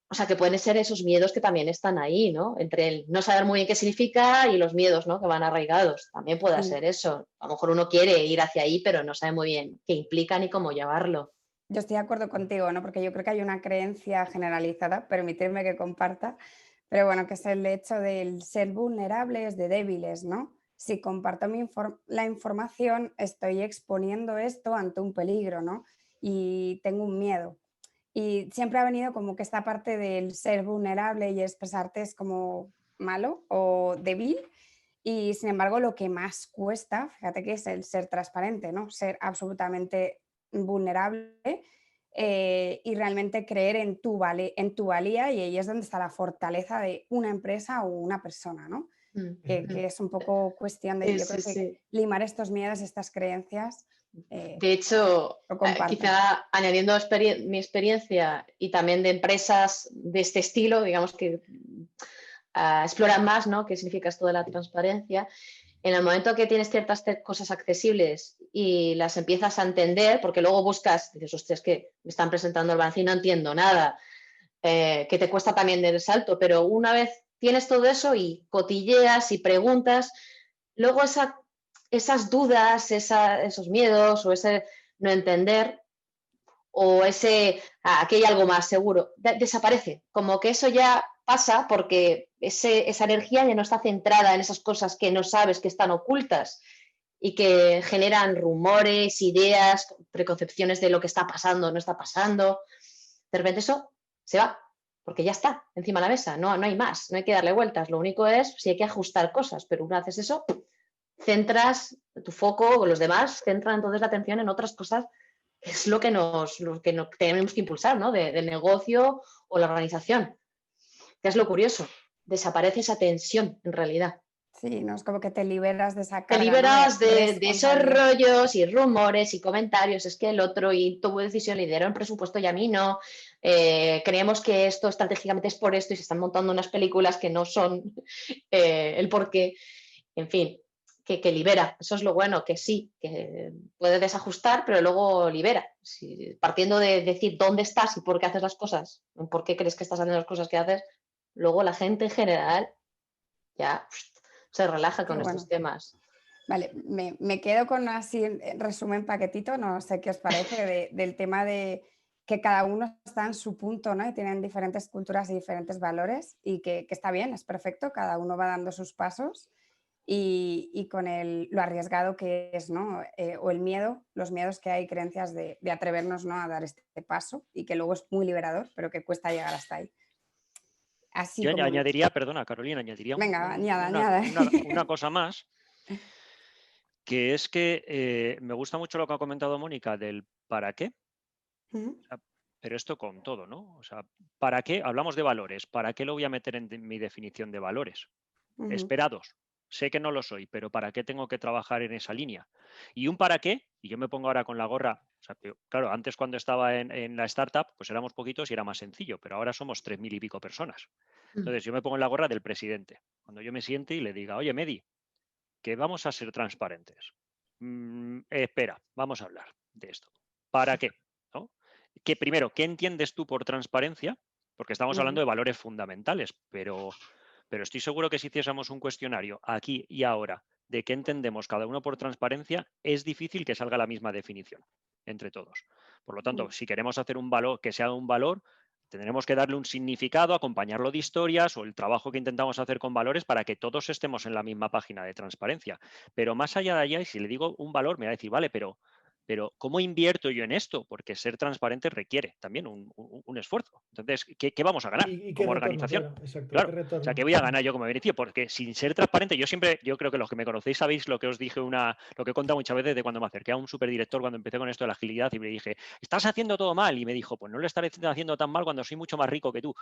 Speaker 4: O sea, que pueden ser esos miedos que también están ahí, ¿no? Entre el no saber muy bien qué significa y los miedos, ¿no? Que van arraigados. También puede ser eso. A lo mejor uno quiere ir hacia ahí, pero no sabe muy bien qué implica ni cómo llevarlo.
Speaker 6: Yo estoy de acuerdo contigo, ¿no? Porque yo creo que hay una creencia generalizada, permitirme que comparta, pero bueno, que es el hecho del ser vulnerables, de débiles, ¿no? Si comparto la información, estoy exponiendo esto ante un peligro, ¿no? Y tengo un miedo. Y siempre ha venido como que esta parte del ser vulnerable y expresarte es como malo o débil. Y sin embargo, lo que más cuesta, fíjate que es el ser transparente, ¿no? Ser absolutamente vulnerable y realmente creer en tu valía, y ahí es donde está la fortaleza de una empresa o una persona, ¿no? Que es un poco cuestión de, yo creo que limar estos miedos, estas creencias.
Speaker 4: De hecho, quizá añadiendo mi experiencia y también de empresas de este estilo, digamos que exploran más, ¿no? ¿Qué significa esto de la transparencia? En el momento que tienes ciertas cosas accesibles y las empiezas a entender, porque luego buscas, dices, hostia, es que me están presentando el balance y no entiendo nada, que te cuesta también del salto, pero una vez tienes todo eso y cotilleas y preguntas, luego esas dudas, esos miedos o ese no entender o aquí hay algo más seguro, desaparece. Como que eso ya pasa porque esa energía ya no está centrada en esas cosas que no sabes que están ocultas y que generan rumores, ideas, preconcepciones de lo que está pasando o no está pasando. De repente eso se va, porque ya está encima de la mesa, no hay más, no hay que darle vueltas. Lo único es si hay que ajustar cosas, pero una vez haces eso, centras tu foco o los demás centran entonces la atención en otras cosas, que es lo que nos tenemos que impulsar, ¿no? Del negocio o la organización. ¿Qué es lo curioso? Desaparece esa tensión en realidad.
Speaker 6: Sí, no es como que te liberas de esa
Speaker 4: Te
Speaker 6: carga,
Speaker 4: liberas
Speaker 6: ¿no?
Speaker 4: de esos rollos y rumores y comentarios, es que el otro y tuvo decisión, lideró el presupuesto y a mí no. Creemos que esto estratégicamente es por esto y se están montando unas películas que no son el porqué. En fin, que libera. Eso es lo bueno, que sí, que puede desajustar, pero luego libera. Partiendo de decir dónde estás y por qué haces las cosas, por qué crees que estás haciendo las cosas que haces, luego la gente en general ya se relaja con estos temas.
Speaker 6: Vale, me quedo con así resumen paquetito, no sé qué os parece, del tema de que cada uno está en su punto, ¿no? Y tienen diferentes culturas y diferentes valores y que está bien, es perfecto, cada uno va dando sus pasos y con lo arriesgado que es, ¿no? O el miedo, los miedos que hay, creencias de atrevernos, ¿no? A dar este paso y que luego es muy liberador, pero que cuesta llegar hasta ahí. Así
Speaker 2: Yo
Speaker 6: como
Speaker 2: añadiría, perdona Carolina, añadiría
Speaker 6: venga, añada.
Speaker 2: Una cosa más, que es que me gusta mucho lo que ha comentado Mónica del para qué, pero esto con todo, ¿no? O sea, ¿para qué? Hablamos de valores, ¿para qué lo voy a meter en mi definición de valores? Esperados. Sé que no lo soy, pero ¿para qué tengo que trabajar en esa línea? Y un para qué, y yo me pongo ahora con la gorra, o sea, claro, antes cuando estaba en la startup, pues éramos poquitos y era más sencillo, pero ahora somos 3.000 y pico personas. Entonces yo me pongo en la gorra del presidente. Cuando yo me siente y le diga, oye, Medi, que vamos a ser transparentes. Espera, vamos a hablar de esto. ¿Para qué? ¿No? Que primero, ¿qué entiendes tú por transparencia? Porque estamos hablando de valores fundamentales, pero estoy seguro que si hiciésemos un cuestionario aquí y ahora de qué entendemos cada uno por transparencia, es difícil que salga la misma definición entre todos. Por lo tanto, si queremos hacer un valor que sea un valor, tendremos que darle un significado, acompañarlo de historias o el trabajo que intentamos hacer con valores para que todos estemos en la misma página de transparencia. Pero más allá de allá, y si le digo un valor, me va a decir, vale, pero ¿cómo invierto yo en esto? Porque ser transparente requiere también un esfuerzo. Entonces, ¿qué vamos a ganar como organización?
Speaker 5: Claro, exacto,
Speaker 2: claro.
Speaker 5: ¿qué retorno?
Speaker 2: O sea, ¿qué voy a ganar yo como beneficio? Porque sin ser transparente, yo creo que los que me conocéis sabéis lo que os dije, lo que he contado muchas veces de cuando me acerqué a un superdirector cuando empecé con esto de la agilidad y me dije, estás haciendo todo mal. Y me dijo, pues no lo estaré haciendo tan mal cuando soy mucho más rico que tú.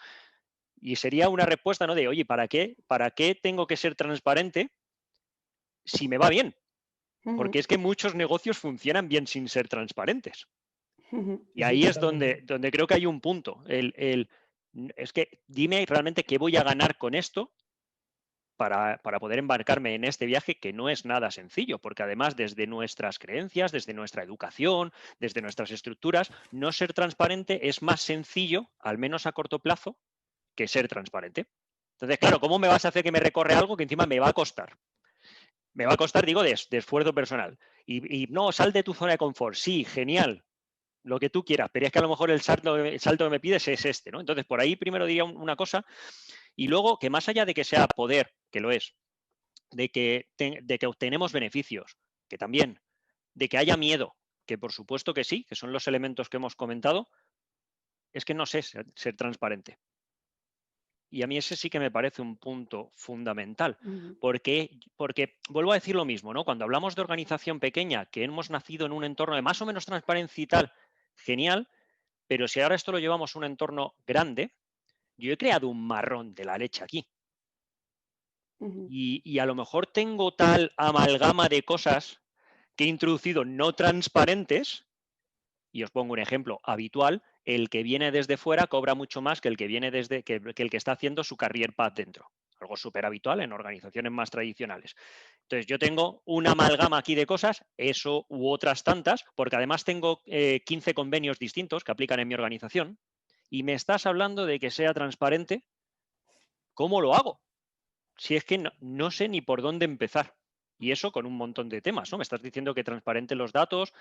Speaker 2: Y sería una respuesta, ¿no? De, oye, ¿para qué tengo que ser transparente si me va bien? Porque es que muchos negocios funcionan bien sin ser transparentes. Y ahí es donde creo que hay un punto. Es que dime realmente qué voy a ganar con esto para poder embarcarme en este viaje que no es nada sencillo, porque además desde nuestras creencias, desde nuestra educación, desde nuestras estructuras, no ser transparente es más sencillo, al menos a corto plazo, que ser transparente. Entonces, claro, ¿cómo me vas a hacer que me recorre algo que encima me va a costar? Me va a costar, digo, de esfuerzo personal. Y no, sal de tu zona de confort. Sí, genial, lo que tú quieras, pero es que a lo mejor el salto que me pides es este, ¿no? Entonces, por ahí primero diría una cosa, y luego que más allá de que sea poder, que lo es, de que obtenemos beneficios, que también, de que haya miedo, que por supuesto que sí, que son los elementos que hemos comentado, es que no sé ser transparente. Y a mí ese sí que me parece un punto fundamental, porque vuelvo a decir lo mismo, ¿no? Cuando hablamos de organización pequeña, que hemos nacido en un entorno de más o menos transparencia y tal, genial, pero si ahora esto lo llevamos a un entorno grande, yo he creado un marrón de la leche aquí. Y a lo mejor tengo tal amalgama de cosas que he introducido no transparentes, y os pongo un ejemplo habitual, el que viene desde fuera cobra mucho más que el que viene que el que está haciendo su career path dentro. Algo súper habitual en organizaciones más tradicionales. Entonces, yo tengo una amalgama aquí de cosas, eso u otras tantas, porque además tengo 15 convenios distintos que aplican en mi organización, y me estás hablando de que sea transparente. ¿Cómo lo hago? Si es que no sé ni por dónde empezar. Y eso con un montón de temas, ¿no? Me estás diciendo que transparente los datos,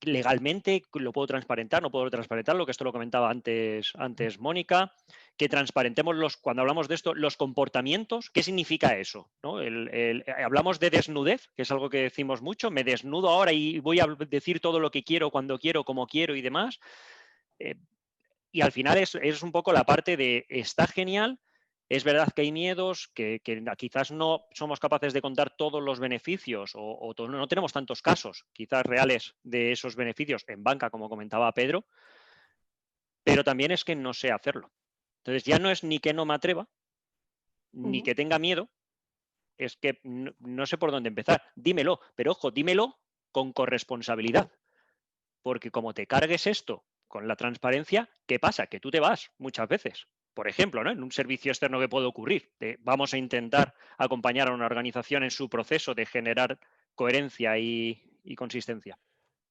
Speaker 2: legalmente lo puedo transparentar, no puedo transparentar, lo que esto lo comentaba antes Mónica, que transparentemos cuando hablamos de esto, los comportamientos, ¿qué significa eso? ¿No? Hablamos de desnudez, que es algo que decimos mucho, me desnudo ahora y voy a decir todo lo que quiero, cuando quiero, como quiero y demás. Y al final es un poco la parte de, está genial. Es verdad que hay miedos, que quizás no somos capaces de contar todos los beneficios o no tenemos tantos casos quizás reales de esos beneficios en banca, como comentaba Pedro, pero también es que no sé hacerlo. Entonces ya no es ni que no me atreva, ni que tenga miedo, es que no sé por dónde empezar. Dímelo, pero ojo, dímelo con corresponsabilidad, porque como te cargues esto con la transparencia, ¿qué pasa? Que tú te vas muchas veces. Por ejemplo, ¿no? En un servicio externo que puede ocurrir, vamos a intentar acompañar a una organización en su proceso de generar coherencia y consistencia.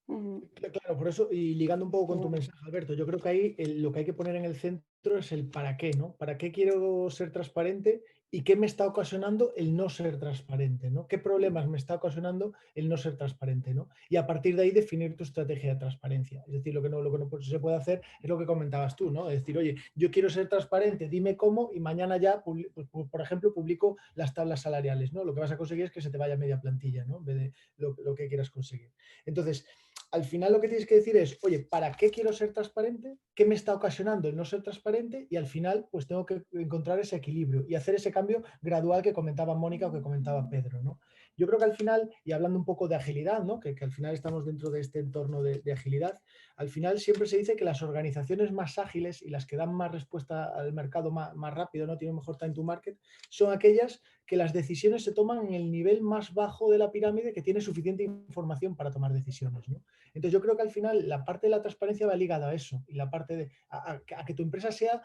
Speaker 5: Claro, por eso, y ligando un poco con tu mensaje, Alberto, yo creo que ahí lo que hay que poner en el centro es el para qué, ¿no? ¿Para qué quiero ser transparente y qué me está ocasionando el no ser transparente, ¿no? ¿Qué problemas me está ocasionando el no ser transparente, ¿no? Y a partir de ahí definir tu estrategia de transparencia. Es decir, lo que no se puede hacer es lo que comentabas tú, ¿no? Es decir, oye, yo quiero ser transparente, dime cómo y mañana ya, por ejemplo, publico las tablas salariales, ¿no? Lo que vas a conseguir es que se te vaya media plantilla, ¿no? En vez de lo que quieras conseguir. Entonces, al final lo que tienes que decir es, oye, ¿para qué quiero ser transparente? ¿Qué me está ocasionando el no ser transparente? Y al final, pues tengo que encontrar ese equilibrio y hacer ese cambio gradual que comentaba Mónica o que comentaba Pedro, ¿no? Yo creo que al final, y hablando un poco de agilidad, ¿no? Que al final estamos dentro de este entorno de agilidad, al final siempre se dice que las organizaciones más ágiles y las que dan más respuesta al mercado más rápido, ¿no? Tienen mejor time to market, son aquellas que las decisiones se toman en el nivel más bajo de la pirámide que tiene suficiente información para tomar decisiones, ¿no? Entonces yo creo que al final la parte de la transparencia va ligada a eso y la parte de a que tu empresa sea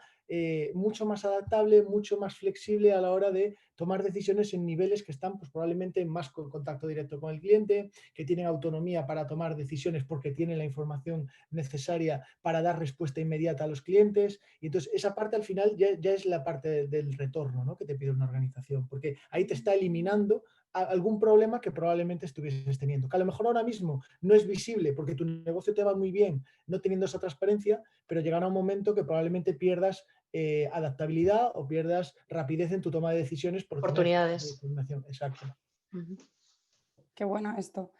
Speaker 5: mucho más adaptable, mucho más flexible a la hora de tomar decisiones en niveles que están pues, probablemente más con contacto directo con el cliente, que tienen autonomía para tomar decisiones porque tienen la información necesaria para dar respuesta inmediata a los clientes. Y entonces esa parte al final ya es la parte del retorno, ¿no? Que te pide una organización, porque ahí te está eliminando algún problema que probablemente estuvieses teniendo, que a lo mejor ahora mismo no es visible porque tu negocio te va muy bien no teniendo esa transparencia, pero llegará un momento que probablemente pierdas adaptabilidad o pierdas rapidez en tu toma de decisiones por
Speaker 4: oportunidades.
Speaker 5: Exacto.
Speaker 6: Qué bueno esto.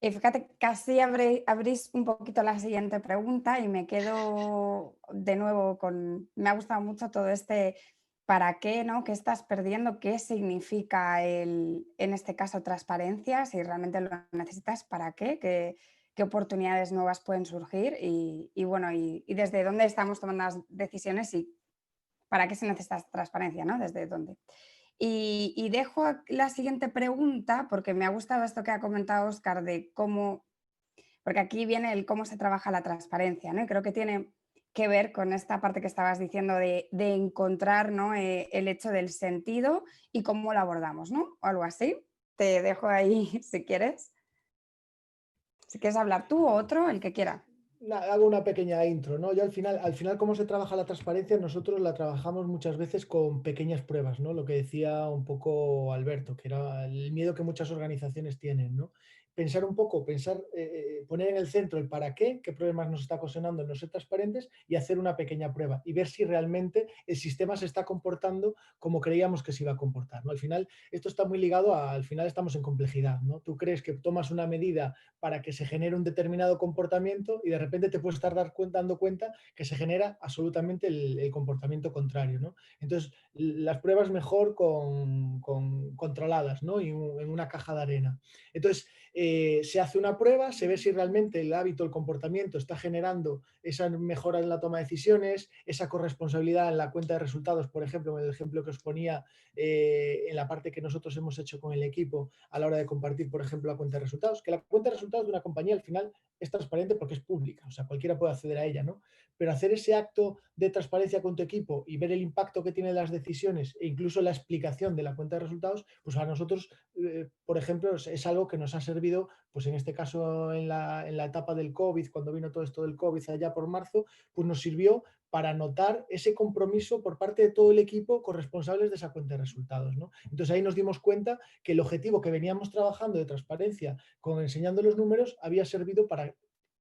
Speaker 6: Y fíjate, casi abrís un poquito la siguiente pregunta y me quedo de nuevo me ha gustado mucho todo este para qué, ¿no? ¿Qué estás perdiendo? ¿Qué significa en este caso, transparencia? Si realmente lo necesitas, ¿para qué? ¿Qué oportunidades nuevas pueden surgir? Y bueno, y desde dónde estamos tomando las decisiones y para qué se necesita transparencia, ¿no? ¿Desde dónde? Y dejo la siguiente pregunta porque me ha gustado esto que ha comentado Óscar de cómo, porque aquí viene el cómo se trabaja la transparencia, ¿no? Y creo que tiene que ver con esta parte que estabas diciendo de encontrar, ¿no? El hecho del sentido y cómo lo abordamos, ¿no? O algo así. Te dejo ahí si quieres. Si quieres hablar tú o otro, el que quiera.
Speaker 5: Hago una pequeña intro, ¿no? Yo al final, ¿cómo se trabaja la transparencia? Nosotros la trabajamos muchas veces con pequeñas pruebas, ¿no? Lo que decía un poco Alberto, que era el miedo que muchas organizaciones tienen, ¿no? Pensar un poco, poner en el centro el para qué problemas nos está ocasionando el no ser transparentes y hacer una pequeña prueba y ver si realmente el sistema se está comportando como creíamos que se iba a comportar, ¿no? Al final, esto está muy ligado al final estamos en complejidad, ¿no? Tú crees que tomas una medida para que se genere un determinado comportamiento y de repente te puedes estar dando cuenta que se genera absolutamente el comportamiento contrario, ¿no? Entonces, las pruebas mejor controladas, ¿no? Y en una caja de arena. Entonces, se hace una prueba, se ve si realmente el hábito, el comportamiento está generando esa mejora en la toma de decisiones, esa corresponsabilidad en la cuenta de resultados, por ejemplo, en el ejemplo que os ponía en la parte que nosotros hemos hecho con el equipo a la hora de compartir, por ejemplo, la cuenta de resultados, que la cuenta de resultados de una compañía al final es transparente porque es pública, o sea, cualquiera puede acceder a ella, ¿no? Pero hacer ese acto de transparencia con tu equipo y ver el impacto que tienen las decisiones e incluso la explicación de la cuenta de resultados, pues a nosotros, por ejemplo, es algo que nos ha servido servido, pues en este caso en la etapa del COVID, cuando vino todo esto del COVID allá por marzo, pues nos sirvió para notar ese compromiso por parte de todo el equipo corresponsables de esa cuenta de resultados, ¿no? Entonces ahí nos dimos cuenta que el objetivo que veníamos trabajando de transparencia con enseñando los números había servido para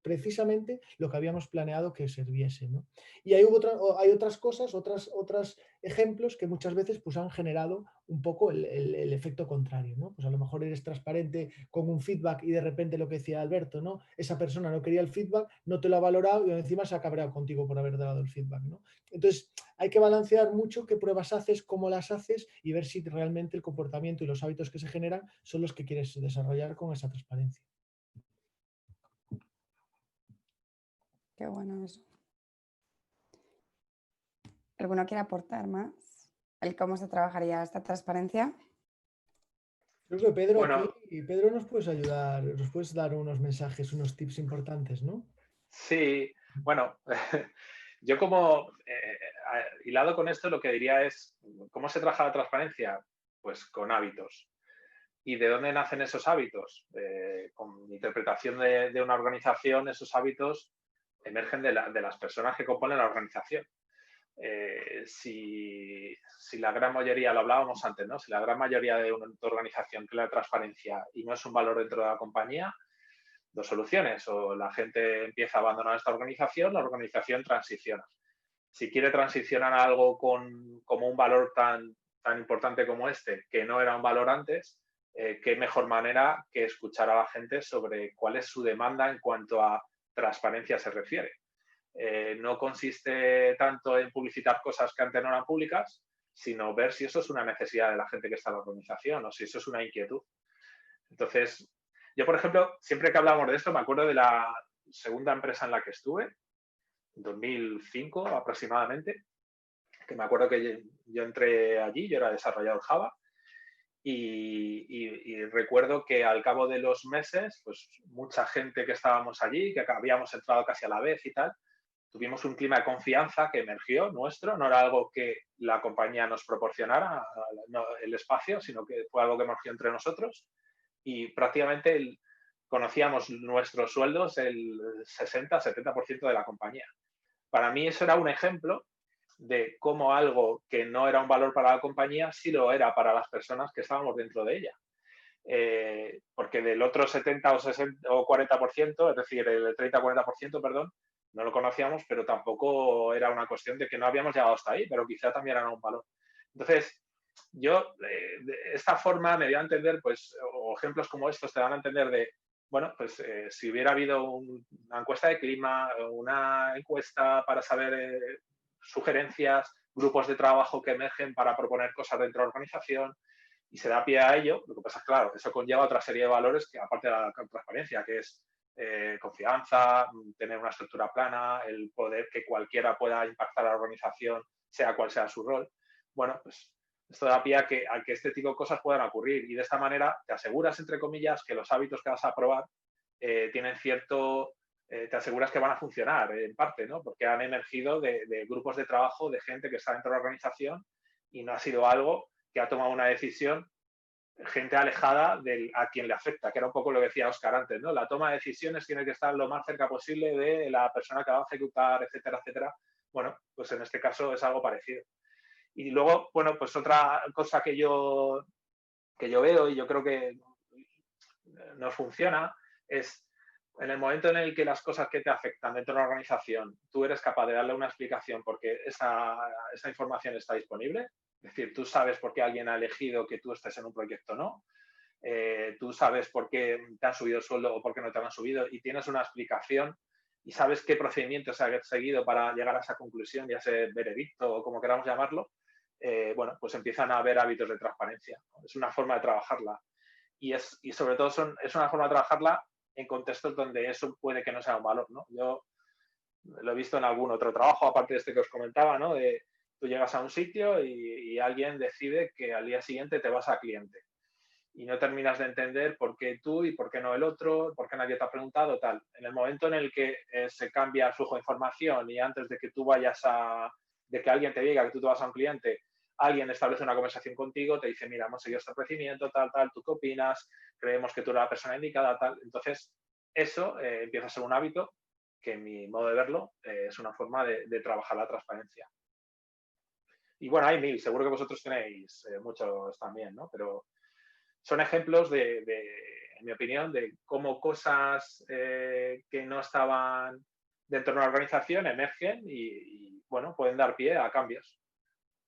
Speaker 5: precisamente lo que habíamos planeado que sirviese, ¿no? Y hay otras cosas, otros ejemplos que muchas veces pues, han generado un poco el efecto contrario, ¿no? Pues a lo mejor eres transparente con un feedback y de repente lo que decía Alberto, ¿no? Esa persona no quería el feedback, no te lo ha valorado y encima se ha cabreado contigo por haber dado el feedback, ¿no? Entonces hay que balancear mucho qué pruebas haces, cómo las haces y ver si realmente el comportamiento y los hábitos que se generan son los que quieres desarrollar con esa transparencia.
Speaker 6: Qué bueno eso. ¿Alguno quiere aportar más? ¿El cómo se trabajaría esta transparencia?
Speaker 5: Creo que Pedro,
Speaker 3: Bueno,
Speaker 5: aquí, Pedro nos puedes ayudar, nos puedes dar unos mensajes, unos tips importantes, ¿no?
Speaker 3: sí, bueno, yo como hilado con esto lo que diría es, ¿cómo se trabaja la transparencia? Pues con hábitos. ¿Y de dónde nacen esos hábitos? Con mi interpretación de una organización, esos hábitos emergen de las personas que componen la organización. Si la gran mayoría, lo hablábamos antes, ¿no? Si la gran mayoría de una organización cree la transparencia y no es un valor dentro de la compañía, dos soluciones: o la gente empieza a abandonar esta organización, la organización transiciona. Si quiere transicionar a algo como un valor tan importante como este, que no era un valor antes, qué mejor manera que escuchar a la gente sobre cuál es su demanda en cuanto a transparencia se refiere. No consiste tanto en publicitar cosas que antes no eran públicas, sino ver si eso es una necesidad de la gente que está en la organización o si eso es una inquietud. Entonces, yo, por ejemplo, siempre que hablamos de esto, me acuerdo de la segunda empresa en la que estuve, en 2005 aproximadamente, que me acuerdo que yo entré allí, yo era desarrollador Java, y recuerdo que al cabo de los meses, pues mucha gente que estábamos allí, que habíamos entrado casi a la vez y tal, tuvimos un clima de confianza que emergió nuestro, no era algo que la compañía nos proporcionara el espacio, sino que fue algo que emergió entre nosotros y prácticamente conocíamos nuestros sueldos el 60-70% de la compañía. Para mí eso era un ejemplo de cómo algo que no era un valor para la compañía sí lo era para las personas que estábamos dentro de ella. Porque del otro 70 o 60 o 40%, es decir, el 30-40%, perdón, no lo conocíamos, pero tampoco era una cuestión de que no habíamos llegado hasta ahí, pero quizá también era un valor. Entonces, yo de esta forma me dio a entender, pues, o ejemplos como estos te dan a entender de, bueno, pues si hubiera habido una encuesta de clima, una encuesta para saber sugerencias, grupos de trabajo que emergen para proponer cosas dentro de la organización, y se da pie a ello, lo que pasa es, claro, eso conlleva otra serie de valores que, aparte de la transparencia, que es confianza, tener una estructura plana, el poder que cualquiera pueda impactar a la organización, sea cual sea su rol. Bueno, pues esto da pie a que este tipo de cosas puedan ocurrir y de esta manera te aseguras, entre comillas, que los hábitos que vas a probar tienen cierto... te aseguras que van a funcionar en parte, ¿no? Porque han emergido de grupos de trabajo, de gente que está dentro de la organización y no ha sido algo que ha tomado una decisión gente alejada a quien le afecta, que era un poco lo que decía Óscar antes, ¿no? La toma de decisiones tiene que estar lo más cerca posible de la persona que va a ejecutar, etcétera, etcétera. Bueno, pues en este caso es algo parecido. Y luego, bueno, pues otra cosa que yo veo y yo creo que nos funciona es en el momento en el que las cosas que te afectan dentro de una organización, tú eres capaz de darle una explicación porque esa información está disponible. Es decir, tú sabes por qué alguien ha elegido que tú estés en un proyecto o no. Tú sabes por qué te han subido el sueldo o por qué no te han subido y tienes una explicación y sabes qué procedimiento se ha seguido para llegar a esa conclusión, ya sea veredicto o como queramos llamarlo. Bueno, pues empiezan a haber hábitos de transparencia, ¿no? Es una forma de trabajarla. Y sobre todo es una forma de trabajarla en contextos donde eso puede que no sea un valor, ¿no? Yo lo he visto en algún otro trabajo, aparte de este que os comentaba, ¿no? De tú llegas a un sitio y alguien decide que al día siguiente te vas a cliente y no terminas de entender por qué tú y por qué no el otro, por qué nadie te ha preguntado, tal. En el momento en el que se cambia el flujo de información y antes de que tú de que alguien te diga que tú te vas a un cliente, alguien establece una conversación contigo, te dice, mira, hemos seguido este procedimiento, tal, ¿tú qué opinas? Creemos que tú eres la persona indicada, tal. Entonces, eso empieza a ser un hábito que, en mi modo de verlo, es una forma de trabajar la transparencia. Y bueno, hay mil, seguro que vosotros tenéis muchos también, ¿no? Pero son ejemplos en mi opinión, de cómo cosas que no estaban dentro de una organización emergen y, bueno, pueden dar pie a cambios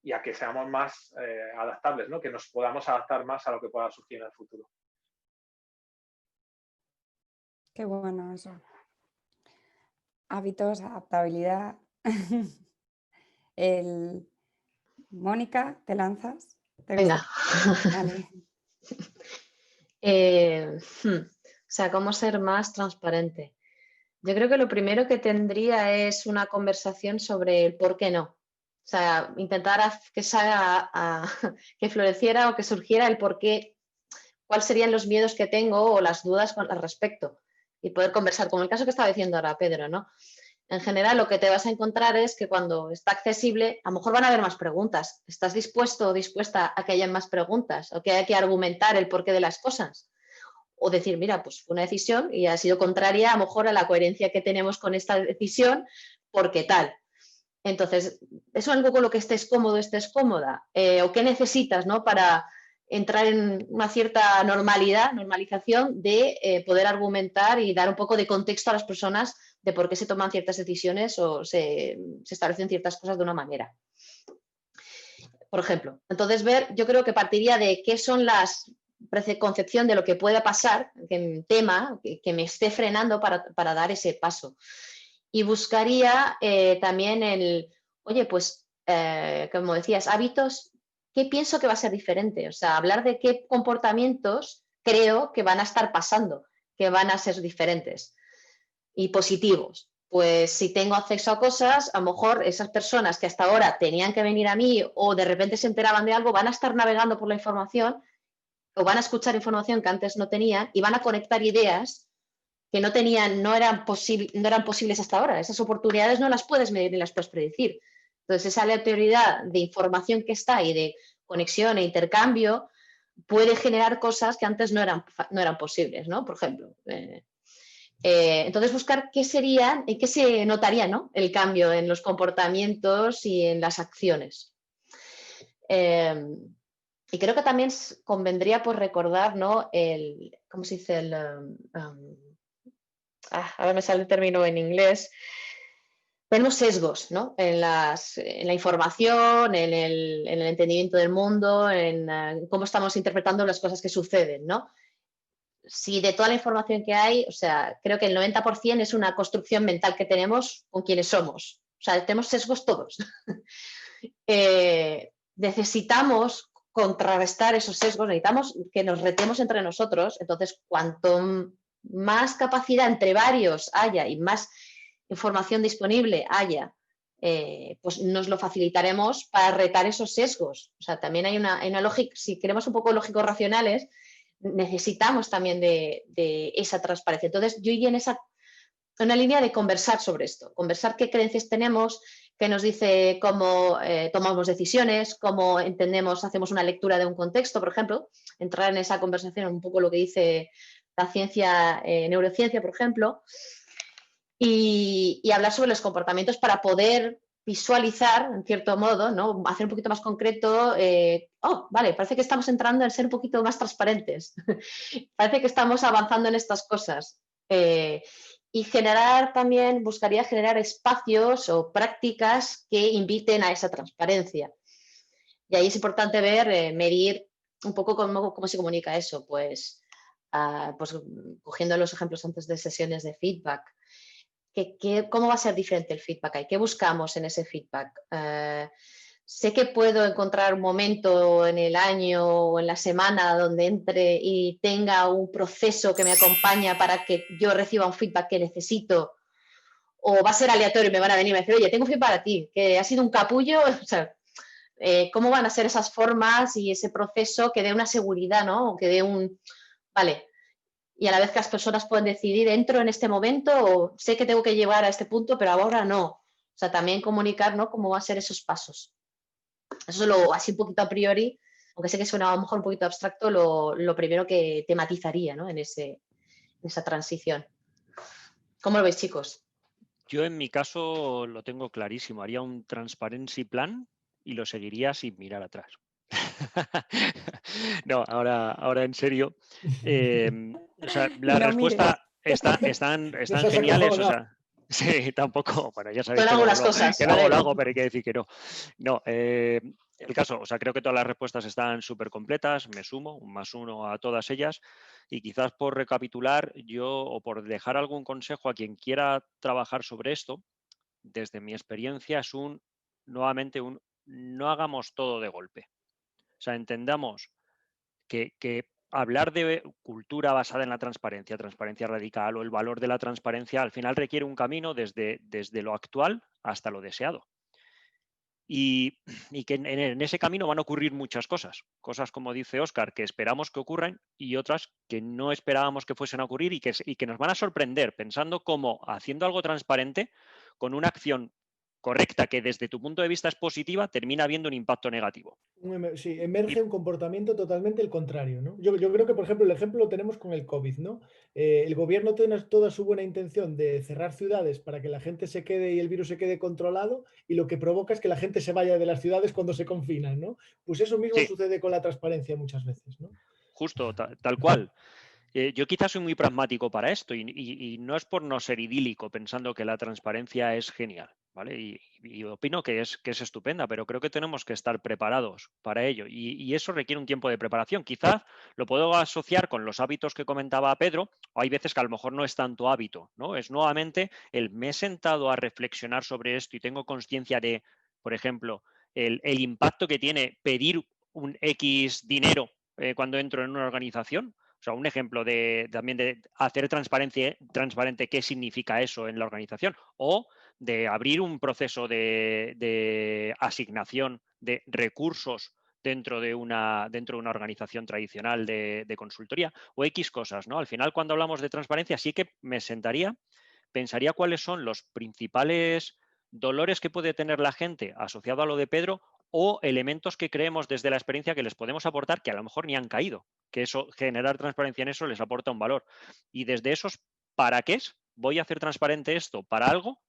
Speaker 3: y a que seamos más adaptables, ¿no? Que nos podamos adaptar más a lo que pueda surgir en el futuro.
Speaker 6: Qué bueno eso. Hábitos, adaptabilidad. Mónica, ¿te lanzas?
Speaker 4: Venga.
Speaker 6: Vale.
Speaker 4: O sea, ¿cómo ser más transparente? Yo creo que lo primero que tendría es una conversación sobre el por qué no. O sea, intentar que floreciera o que surgiera el por qué, cuáles serían los miedos que tengo o las dudas al respecto y poder conversar, como el caso que estaba diciendo ahora Pedro, ¿no? En general, lo que te vas a encontrar es que cuando está accesible, a lo mejor van a haber más preguntas. ¿Estás dispuesto o dispuesta a que haya más preguntas o que haya que argumentar el porqué de las cosas? O decir, mira, pues fue una decisión y ha sido contraria a lo mejor a la coherencia que tenemos con esta decisión, porque tal. Entonces, ¿eso es algo con lo que estés cómodo, estés cómoda? ¿O qué necesitas, ¿no? Para entrar en una cierta normalización de poder argumentar y dar un poco de contexto a las personas de por qué se toman ciertas decisiones o se establecen ciertas cosas de una manera. Por ejemplo, entonces yo creo que partiría de qué son las preconcepción de lo que pueda pasar, que tema que me esté frenando para dar ese paso. Y buscaría también oye, pues, como decías, hábitos, ¿qué pienso que va a ser diferente? O sea, hablar de qué comportamientos creo que van a estar pasando, que van a ser diferentes y positivos. Pues si tengo acceso a cosas, a lo mejor esas personas que hasta ahora tenían que venir a mí o de repente se enteraban de algo, van a estar navegando por la información o van a escuchar información que antes no tenían y van a conectar ideas que no tenían, no eran posibles hasta ahora. Esas oportunidades no las puedes medir ni las puedes predecir. Entonces, esa aleatoriedad de información que está y de conexión e intercambio puede generar cosas que antes no eran posibles, ¿no? Por ejemplo. Entonces, buscar qué serían y qué se notaría, ¿no? El cambio en los comportamientos y en las acciones. Y creo que también convendría pues, recordar, ¿no? ¿Cómo se dice? Ahora me sale el término en inglés. Tenemos sesgos, ¿no? En la información, en el entendimiento del mundo, en cómo estamos interpretando las cosas que suceden, ¿no? Si de toda la información que hay, o sea, creo que el 90% es una construcción mental que tenemos con quienes somos. O sea, tenemos sesgos todos. Necesitamos contrarrestar esos sesgos, necesitamos que nos retemos entre nosotros. Entonces, cuanto más capacidad entre varios haya y más información disponible haya, pues nos lo facilitaremos para retar esos sesgos. O sea, también hay una lógica, si queremos un poco lógicos racionales, necesitamos también de esa transparencia. Entonces, yo iría en una línea de conversar sobre esto, conversar qué creencias tenemos, qué nos dice cómo tomamos decisiones, cómo entendemos, hacemos una lectura de un contexto, por ejemplo, entrar en esa conversación un poco lo que dice la ciencia, neurociencia, por ejemplo, y hablar sobre los comportamientos para poder visualizar, en cierto modo, ¿no? Hacer un poquito más concreto, vale, parece que estamos entrando en ser un poquito más transparentes, parece que estamos avanzando en estas cosas. Y buscaría generar espacios o prácticas que inviten a esa transparencia. Y ahí es importante medir un poco cómo se comunica eso, pues cogiendo los ejemplos antes de sesiones de feedback. ¿Cómo va a ser diferente el feedback ahí? ¿Qué buscamos en ese feedback? Sé que puedo encontrar un momento en el año o en la semana donde entre y tenga un proceso que me acompaña para que yo reciba un feedback que necesito, o va a ser aleatorio y me van a venir y me decir, oye, tengo feedback para ti, que ha sido un capullo. O sea, ¿cómo van a ser esas formas y ese proceso que dé una seguridad, ¿no? O que dé vale. Y a la vez que las personas pueden decidir, ¿entro en este momento o sé que tengo que llevar a este punto, pero ahora no? O sea, también comunicar, ¿no? Cómo van a ser esos pasos. Eso es así un poquito a priori, aunque sé que suena a lo mejor un poquito abstracto, lo primero que tematizaría, ¿no? en esa transición. ¿Cómo lo veis, chicos?
Speaker 2: Yo en mi caso lo tengo clarísimo. Haría un transparency plan y lo seguiría sin mirar atrás. No, ahora en serio. O sea, la
Speaker 6: No mires.
Speaker 2: respuesta están
Speaker 5: Nos has
Speaker 2: geniales. O
Speaker 5: acojonado.
Speaker 2: sea, sí, tampoco. Bueno, ya sabéis
Speaker 4: Son
Speaker 2: que
Speaker 4: algunas cosas, a
Speaker 2: luego
Speaker 4: ver.
Speaker 2: lo hago, pero hay que decir que no. No, el caso, o sea, creo que todas las respuestas están súper completas. Me sumo, un +1 a todas ellas. Y quizás por recapitular, o por dejar algún consejo a quien quiera trabajar sobre esto, desde mi experiencia, es nuevamente no hagamos todo de golpe. O sea, entendamos que hablar de cultura basada en la transparencia radical o el valor de la transparencia, al final requiere un camino desde lo actual hasta lo deseado. Y que en ese camino van a ocurrir muchas cosas. Cosas, como dice Óscar, que esperamos que ocurran y otras que no esperábamos que fuesen a ocurrir y que nos van a sorprender pensando cómo haciendo algo transparente, con una acción correcta que desde tu punto de vista es positiva, termina habiendo un impacto negativo.
Speaker 5: Sí,
Speaker 2: Y
Speaker 5: emerge un comportamiento totalmente el contrario, ¿no? Yo creo que, por ejemplo, el ejemplo lo tenemos con el COVID, ¿no? El gobierno tiene toda su buena intención de cerrar ciudades para que la gente se quede y el virus se quede controlado, y lo que provoca es que la gente se vaya de las ciudades cuando se confinan, ¿no? Pues eso mismo
Speaker 2: sí,
Speaker 5: sucede con la transparencia muchas veces, ¿no?
Speaker 2: justo, tal cual. Yo quizás soy muy pragmático para esto y no es por no ser idílico pensando que la transparencia es genial, ¿vale? Y opino que es estupenda, pero creo que tenemos que estar preparados para ello y eso requiere un tiempo de preparación. Quizás lo puedo asociar con los hábitos que comentaba Pedro, o hay veces que a lo mejor no es tanto hábito, ¿no? Es nuevamente me he sentado a reflexionar sobre esto y tengo conciencia de, por ejemplo, el impacto que tiene pedir un X dinero cuando entro en una organización. O sea, un ejemplo también de hacer transparente qué significa eso en la organización o de abrir un proceso de asignación de recursos dentro de una organización tradicional de consultoría o X cosas, ¿no? Al final, cuando hablamos de transparencia, sí que me sentaría, pensaría cuáles son los principales dolores que puede tener la gente asociado a lo de Pedro o elementos que creemos desde la experiencia que les podemos aportar que a lo mejor ni han caído, que eso, generar transparencia en eso les aporta un valor. Y desde esos para qué voy a hacer transparente esto para algo,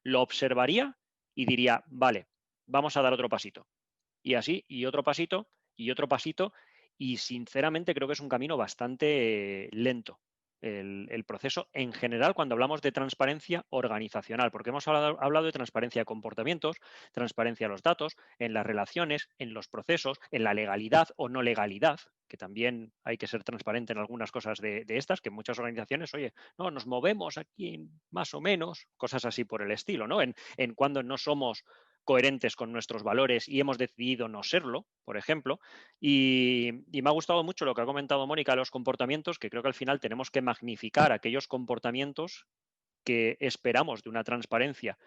Speaker 2: lo observaría y diría, vale, vamos a dar otro pasito. Y así, y otro pasito, y otro pasito, y sinceramente creo que es un camino bastante lento. El proceso en general cuando hablamos de transparencia organizacional, porque hemos hablado de transparencia de comportamientos, transparencia de los datos, en las relaciones, en los procesos, en la legalidad o no legalidad, que también hay que ser transparente en algunas cosas de estas, que muchas organizaciones, oye, no, nos movemos aquí más o menos, cosas así por el estilo, ¿no? En cuando no somos coherentes con nuestros valores y hemos decidido no serlo, por ejemplo. Y me ha gustado mucho lo que ha comentado Mónica, los comportamientos, que creo que al final tenemos que magnificar aquellos comportamientos que esperamos de una transparencia,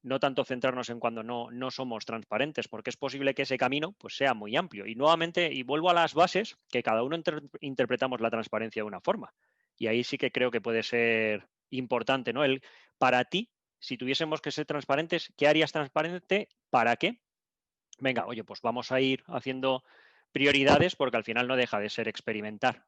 Speaker 2: no tanto centrarnos en cuando no somos transparentes, porque es posible que ese camino pues, sea muy amplio. Y nuevamente, y vuelvo a las bases, que cada uno interpretamos la transparencia de una forma. Y ahí sí que creo que puede ser importante, ¿no? Para ti, si tuviésemos que ser transparentes, ¿qué harías transparente? ¿Para qué? Venga, oye, pues vamos a ir haciendo prioridades porque al final no deja de ser experimentar.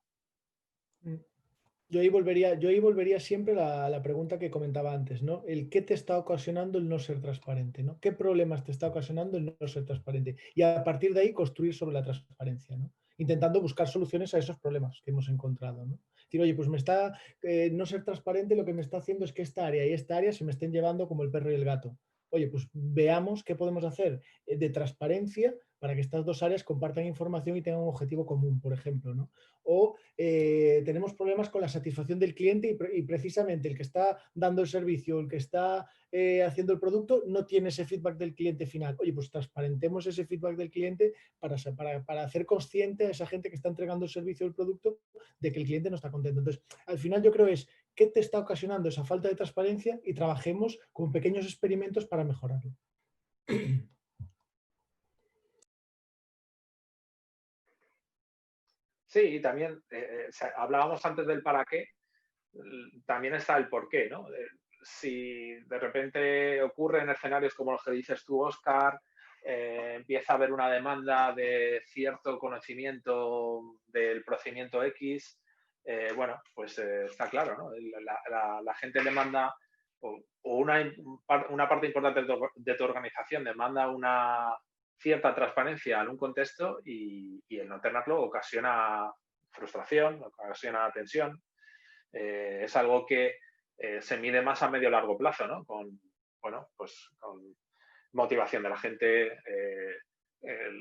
Speaker 5: Yo ahí volvería siempre a la pregunta que comentaba antes, ¿no? El qué te está ocasionando el no ser transparente, ¿no? ¿Qué problemas te está ocasionando el no ser transparente? Y a partir de ahí construir sobre la transparencia, ¿no? Intentando buscar soluciones a esos problemas que hemos encontrado, ¿no? Decir, oye, pues no ser transparente lo que me está haciendo es que esta área y esta área se me estén llevando como el perro y el gato. Oye, pues veamos qué podemos hacer de transparencia para que estas dos áreas compartan información y tengan un objetivo común, por ejemplo, ¿no? O tenemos problemas con la satisfacción del cliente y precisamente el que está dando el servicio, el que está haciendo el producto, no tiene ese feedback del cliente final. Oye, pues transparentemos ese feedback del cliente para hacer consciente a esa gente que está entregando el servicio o el producto de que el cliente no está contento. Entonces, al final yo creo es qué te está ocasionando esa falta de transparencia y trabajemos con pequeños experimentos para mejorarlo.
Speaker 3: Sí, y también hablábamos antes del para qué, también está el por qué, ¿no? Si de repente ocurren escenarios como los que dices tú, Óscar, empieza a haber una demanda de cierto conocimiento del procedimiento X, bueno, pues está claro, ¿no? La gente demanda, o una parte importante de tu organización demanda una cierta transparencia en un contexto y el no tenerlo ocasiona frustración, ocasiona tensión. Es algo que se mide más a medio largo plazo, ¿no? Bueno, pues con motivación de la gente,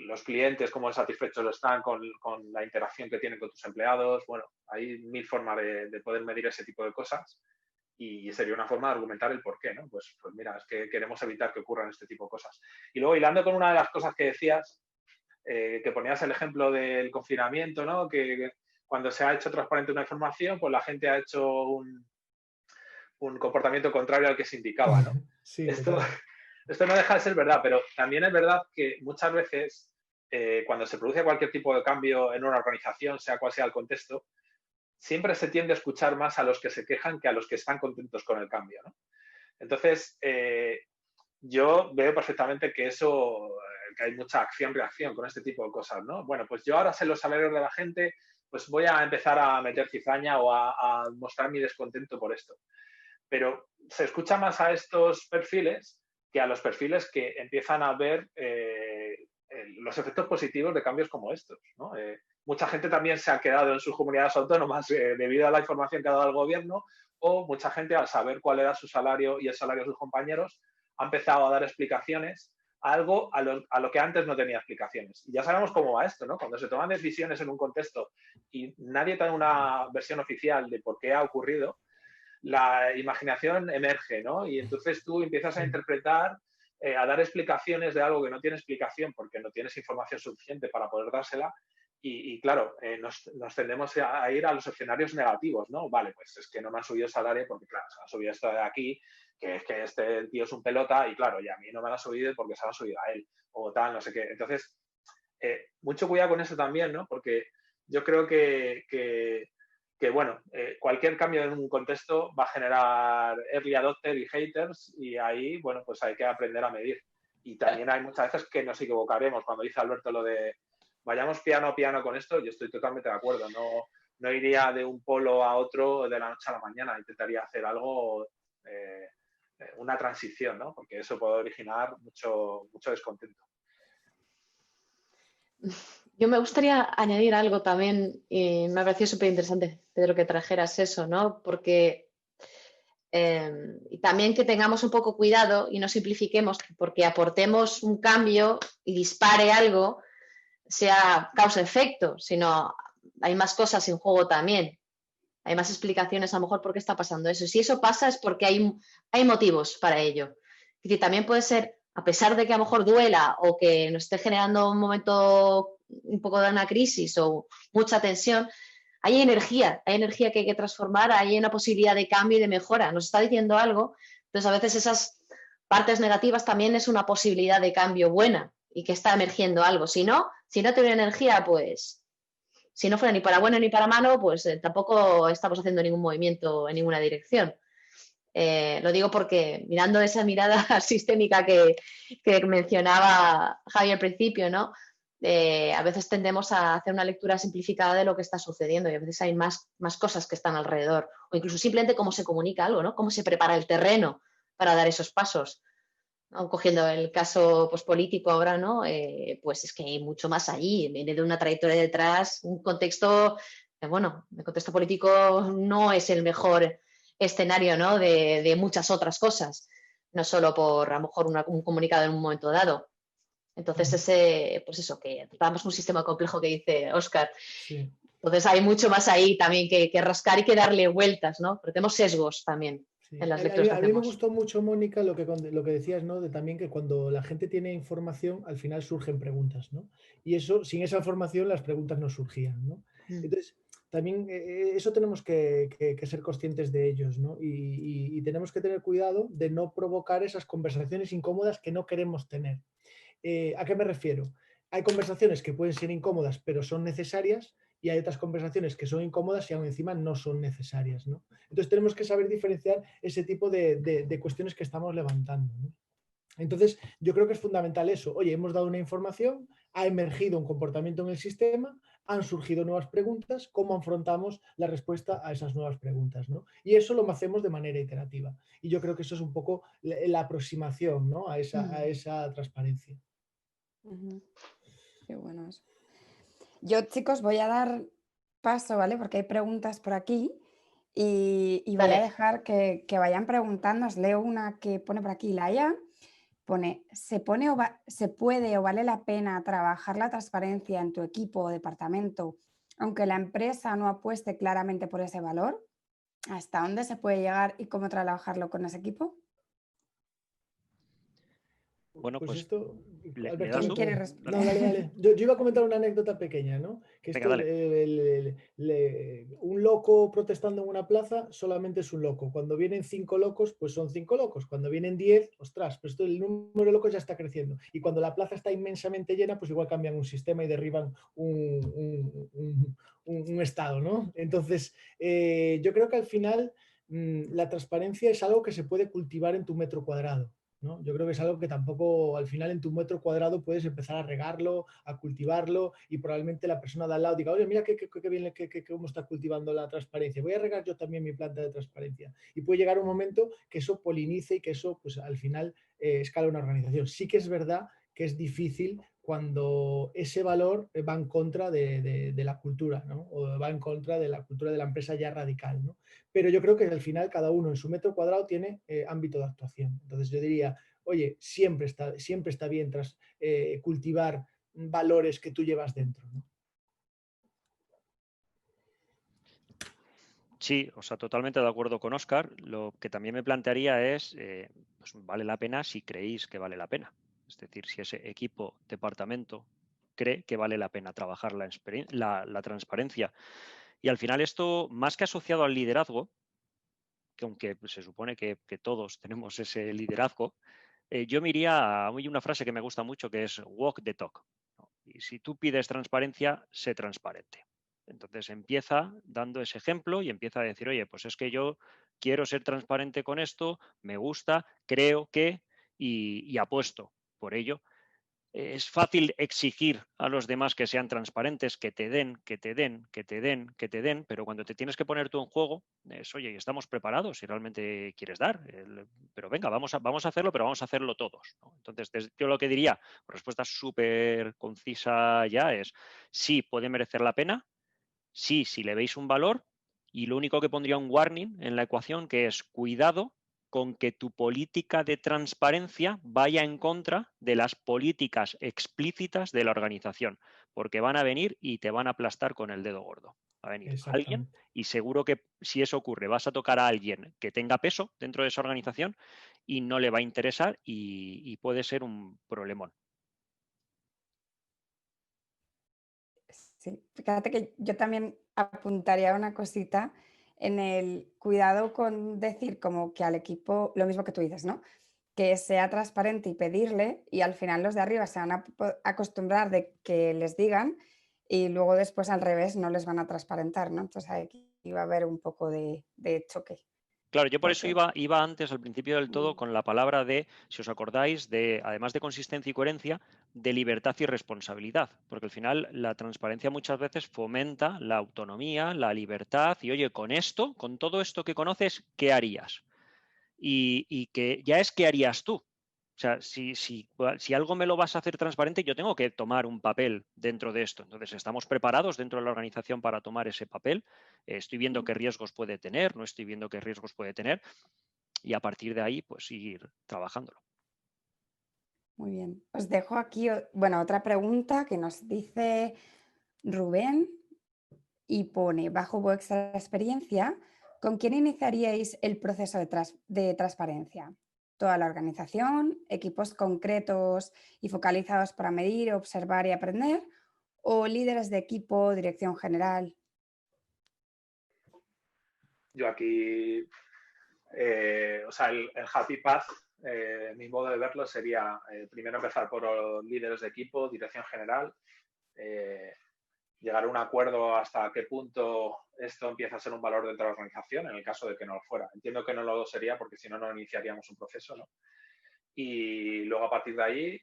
Speaker 3: los clientes, cómo satisfechos están con la interacción que tienen con tus empleados. Bueno, hay mil formas de poder medir ese tipo de cosas y sería una forma de argumentar el por qué, ¿no? Pues mira, es que queremos evitar que ocurran este tipo de cosas. Y luego, hilando con una de las cosas que decías, que ponías el ejemplo del confinamiento, ¿no? Que cuando se ha hecho transparente una información, pues la gente ha hecho un comportamiento contrario al que se indicaba, ¿no?
Speaker 5: Sí,
Speaker 3: esto no deja de ser verdad, pero también es verdad que muchas veces cuando se produce cualquier tipo de cambio en una organización, sea cual sea el contexto, siempre se tiende a escuchar más a los que se quejan que a los que están contentos con el cambio, ¿no? Entonces, yo veo perfectamente que que hay mucha acción-reacción con este tipo de cosas, ¿no? Bueno, pues yo ahora sé los salarios de la gente, pues voy a empezar a meter cizaña o a mostrar mi descontento por esto. Pero se escucha más a estos perfiles que a los perfiles que empiezan a ver los efectos positivos de cambios como estos, ¿no? Mucha gente también se ha quedado en sus comunidades autónomas debido a la información que ha dado el gobierno, o mucha gente, al saber cuál era su salario y el salario de sus compañeros, ha empezado a dar explicaciones a algo a lo que antes no tenía explicaciones. Y ya sabemos cómo va esto, ¿no? Cuando se toman decisiones en un contexto y nadie da una versión oficial de por qué ha ocurrido, la imaginación emerge, ¿no? Y entonces tú empiezas a interpretar, a dar explicaciones de algo que no tiene explicación porque no tienes información suficiente para poder dársela. Y claro, nos tendemos a ir a los escenarios negativos, ¿no? Vale, pues es que no me ha subido el salario porque, claro, se ha subido esto de aquí, que es que este tío es un pelota y, claro, y a mí no me lo ha subido porque se lo ha subido a él, o tal, no sé qué. Entonces, mucho cuidado con eso también, ¿no? Porque yo creo que bueno, cualquier cambio en un contexto va a generar early adopters y haters y ahí, bueno, pues hay que aprender a medir. Y también hay muchas veces que nos equivocaremos. Cuando dice Alberto lo de vayamos piano a piano con esto, yo estoy totalmente de acuerdo. No iría de un polo a otro de la noche a la mañana. Intentaría hacer algo, una transición, ¿no? Porque eso puede originar mucho descontento.
Speaker 4: Yo me gustaría añadir algo también, y me ha parecido súper interesante, Pedro, que trajeras eso, ¿no? Porque y también que tengamos un poco cuidado y no simplifiquemos, porque aportemos un cambio y dispare algo, sea causa-efecto, sino hay más cosas en juego también. Hay más explicaciones a lo mejor por qué está pasando eso. Si eso pasa es porque hay motivos para ello. Es decir, también puede ser, a pesar de que a lo mejor duela o que nos esté generando un momento un poco de una crisis o mucha tensión, hay energía que hay que transformar, hay una posibilidad de cambio y de mejora. Nos está diciendo algo, entonces a veces esas partes negativas también es una posibilidad de cambio buena y que está emergiendo algo. Si no tiene energía, pues si no fuera ni para bueno ni para malo, pues tampoco estamos haciendo ningún movimiento en ninguna dirección. Lo digo porque mirando esa mirada sistémica que mencionaba Javi al principio, ¿no? A veces tendemos a hacer una lectura simplificada de lo que está sucediendo y a veces hay más cosas que están alrededor o incluso simplemente cómo se comunica algo, ¿no? Cómo se prepara el terreno para dar esos pasos. ¿No? Cogiendo el caso pues, político ahora, ¿no? Pues es que hay mucho más allí, viene de una trayectoria detrás, un contexto, bueno, el contexto político no es el mejor escenario, ¿no? de muchas otras cosas, no solo por a lo mejor un comunicado en un momento dado. Entonces, pues eso, que tratamos un sistema complejo que dice Óscar.
Speaker 5: Sí.
Speaker 4: Entonces hay mucho más ahí también que rascar y que darle vueltas, ¿no? Pero tenemos sesgos también.
Speaker 5: Sí.
Speaker 4: En las lecturas que
Speaker 5: a mí me
Speaker 4: hacemos.
Speaker 5: gustó mucho, Mónica, lo que decías, ¿no? De también que cuando la gente tiene información, al final surgen preguntas, ¿no? Y eso, sin esa información, las preguntas no surgían, ¿no? Entonces, también eso tenemos que ser conscientes de ellos, ¿no? Y tenemos que tener cuidado de no provocar esas conversaciones incómodas que no queremos tener. ¿A qué me refiero? Hay conversaciones que pueden ser incómodas, pero son necesarias, y hay otras conversaciones que son incómodas y aún encima no son necesarias, ¿no? Entonces tenemos que saber diferenciar ese tipo de cuestiones que estamos levantando, ¿no? Entonces, yo creo que es fundamental eso. Oye, hemos dado una información, ha emergido un comportamiento en el sistema, han surgido nuevas preguntas, ¿cómo afrontamos la respuesta a esas nuevas preguntas, ¿no? Y eso lo hacemos de manera iterativa. Y yo creo que eso es un poco la aproximación, ¿no? a esa transparencia.
Speaker 6: Qué bueno eso. Yo, chicos, voy a dar paso, ¿vale? Porque hay preguntas por aquí y voy a
Speaker 4: Vale.
Speaker 6: dejar que vayan preguntando. Os leo una que pone por aquí, Laia. Pone, ¿se puede o vale la pena trabajar la transparencia en tu equipo o departamento, aunque la empresa no apueste claramente por ese valor? ¿Hasta dónde se puede llegar y cómo trabajarlo con ese equipo?
Speaker 2: Bueno,
Speaker 5: Pues
Speaker 2: pues
Speaker 5: esto,
Speaker 2: ¿le
Speaker 5: Alberto,
Speaker 2: das tú?
Speaker 6: quiere
Speaker 5: no, dale. Yo iba a comentar una anécdota pequeña, ¿no? Que
Speaker 2: Venga,
Speaker 5: esto,
Speaker 2: dale.
Speaker 5: un loco protestando en una plaza solamente es un loco. Cuando vienen 5 locos, pues son 5 locos. Cuando vienen 10, ostras, pues el número de locos ya está creciendo. Y cuando la plaza está inmensamente llena, pues igual cambian un sistema y derriban un estado, ¿no? Entonces, yo creo que al final la transparencia es algo que se puede cultivar en tu metro cuadrado, ¿no? Yo creo que es algo que tampoco al final en tu metro cuadrado puedes empezar a regarlo, a cultivarlo y probablemente la persona de al lado diga, oye, mira qué bien, cómo está cultivando la transparencia. Voy a regar yo también mi planta de transparencia. Y puede llegar un momento que eso polinice y que eso pues al final escala una organización. Sí que es verdad que es difícil cuando ese valor va en contra de la cultura, ¿no? O va en contra de la cultura de la empresa ya radical, ¿no? Pero yo creo que al final cada uno en su metro cuadrado tiene ámbito de actuación. Entonces yo diría, oye, siempre está bien cultivar valores que tú llevas dentro, ¿no?
Speaker 2: Sí, o sea, totalmente de acuerdo con Óscar. Lo que también me plantearía es, pues vale la pena si creéis que vale la pena. Es decir, si ese equipo, departamento, cree que vale la pena trabajar la transparencia. Y al final esto, más que asociado al liderazgo, que aunque se supone que todos tenemos ese liderazgo, yo me iría a una frase que me gusta mucho, que es walk the talk, ¿no? Y si tú pides transparencia, sé transparente. Entonces empieza dando ese ejemplo y empieza a decir, oye, pues es que yo quiero ser transparente con esto, me gusta, creo que y apuesto por ello. Es fácil exigir a los demás que sean transparentes, que te den, pero cuando te tienes que poner tú en juego, es, oye, estamos preparados si realmente quieres dar, pero venga, vamos a hacerlo, pero vamos a hacerlo todos, ¿no? Entonces, yo lo que diría, respuesta súper concisa ya es, sí, puede merecer la pena, sí, si le veis un valor, y lo único que pondría un warning en la ecuación que es cuidado con que tu política de transparencia vaya en contra de las políticas explícitas de la organización, porque van a venir y te van a aplastar con el dedo gordo. Va a venir alguien y seguro que si eso ocurre vas a tocar a alguien que tenga peso dentro de esa organización y no le va a interesar y puede ser un problemón.
Speaker 6: Sí, fíjate que yo también apuntaría una cosita en el cuidado con decir como que al equipo, lo mismo que tú dices, ¿no? Que sea transparente y pedirle y al final los de arriba se van a acostumbrar de que les digan y luego después al revés no les van a transparentar, ¿no? Entonces aquí va a haber un poco de choque.
Speaker 2: Claro, yo por eso
Speaker 6: Porque...
Speaker 2: iba antes, al principio del todo, con la palabra de, si os acordáis, de, además de consistencia y coherencia, de libertad y responsabilidad. Porque al final la transparencia muchas veces fomenta la autonomía, la libertad y, oye, con esto, con todo esto que conoces, ¿qué harías? Y que ya es qué harías tú. O sea, si algo me lo vas a hacer transparente, yo tengo que tomar un papel dentro de esto. Entonces, ¿estamos preparados dentro de la organización para tomar ese papel? Estoy viendo qué riesgos puede tener, no estoy viendo qué riesgos puede tener y a partir de ahí, pues ir trabajándolo.
Speaker 6: Muy bien. Os dejo aquí, bueno, otra pregunta que nos dice Rubén y pone, bajo vuestra experiencia, ¿con quién iniciaríais el proceso de transparencia? ¿Toda la organización, equipos concretos y focalizados para medir, observar y aprender? ¿O líderes de equipo, dirección general?
Speaker 3: Yo aquí, o sea, el Happy Path, mi modo de verlo sería primero empezar por los líderes de equipo, dirección general, llegar a un acuerdo hasta qué punto esto empieza a ser un valor dentro de la organización, en el caso de que no lo fuera. Entiendo que no lo sería porque si no, no iniciaríamos un proceso, ¿no? y luego a partir de ahí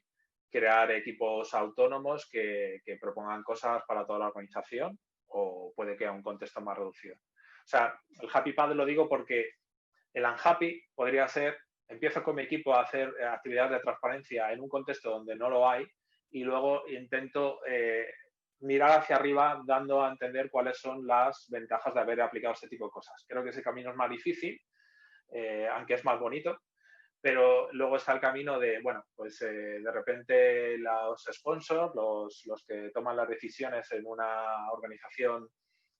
Speaker 3: crear equipos autónomos que propongan cosas para toda la organización o puede que a un contexto más reducido. O sea, el Happy Path lo digo porque el Unhappy podría ser, empiezo con mi equipo a hacer actividades de transparencia en un contexto donde no lo hay y luego intento mirar hacia arriba dando a entender cuáles son las ventajas de haber aplicado este tipo de cosas. Creo que ese camino es más difícil, aunque es más bonito, pero luego está el camino de, bueno, pues de repente los sponsors, los que toman las decisiones en una organización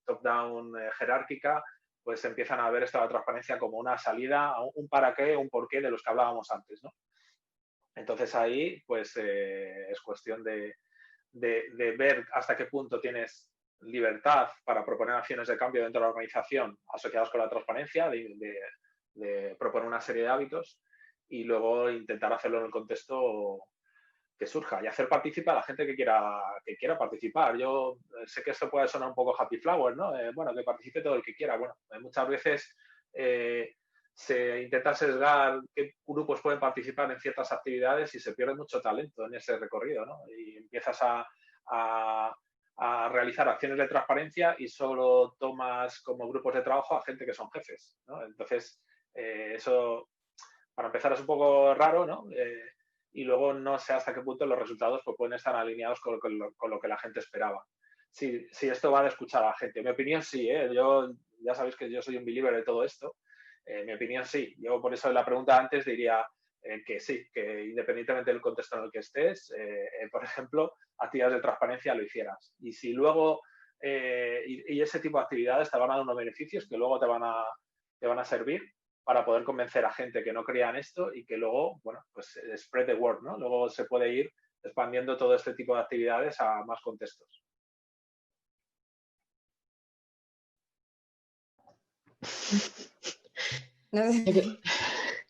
Speaker 3: top-down jerárquica, pues empiezan a ver esta transparencia como una salida, un para qué, un por qué de los que hablábamos antes, ¿no? Entonces ahí, pues es cuestión de ver hasta qué punto tienes libertad para proponer acciones de cambio dentro de la organización asociadas con la transparencia, de proponer una serie de hábitos y luego intentar hacerlo en el contexto que surja y hacer participar a la gente que quiera participar. Yo sé que esto puede sonar un poco happy flower, ¿no? Bueno, que participe todo el que quiera. Bueno, muchas veces se intenta sesgar qué grupos pueden participar en ciertas actividades y se pierde mucho talento en ese recorrido, ¿no? Y empiezas a realizar acciones de transparencia y solo tomas como grupos de trabajo a gente que son jefes, ¿no? Entonces, eso, para empezar, es un poco raro, ¿no? Y luego no sé hasta qué punto los resultados pues, pueden estar alineados con lo que la gente esperaba. Sí, esto va de escuchar a la gente. Mi opinión sí, yo ya sabéis que yo soy un believer de todo esto. Mi opinión sí. Yo por eso en la pregunta antes diría que sí, que independientemente del contexto en el que estés, por ejemplo, actividades de transparencia lo hicieras. Y si luego, y ese tipo de actividades te van a dar unos beneficios que luego te van a servir para poder convencer a gente que no creía en esto y que luego, bueno, pues spread the word, ¿no? Luego se puede ir expandiendo todo este tipo de actividades a más contextos.
Speaker 6: No sé.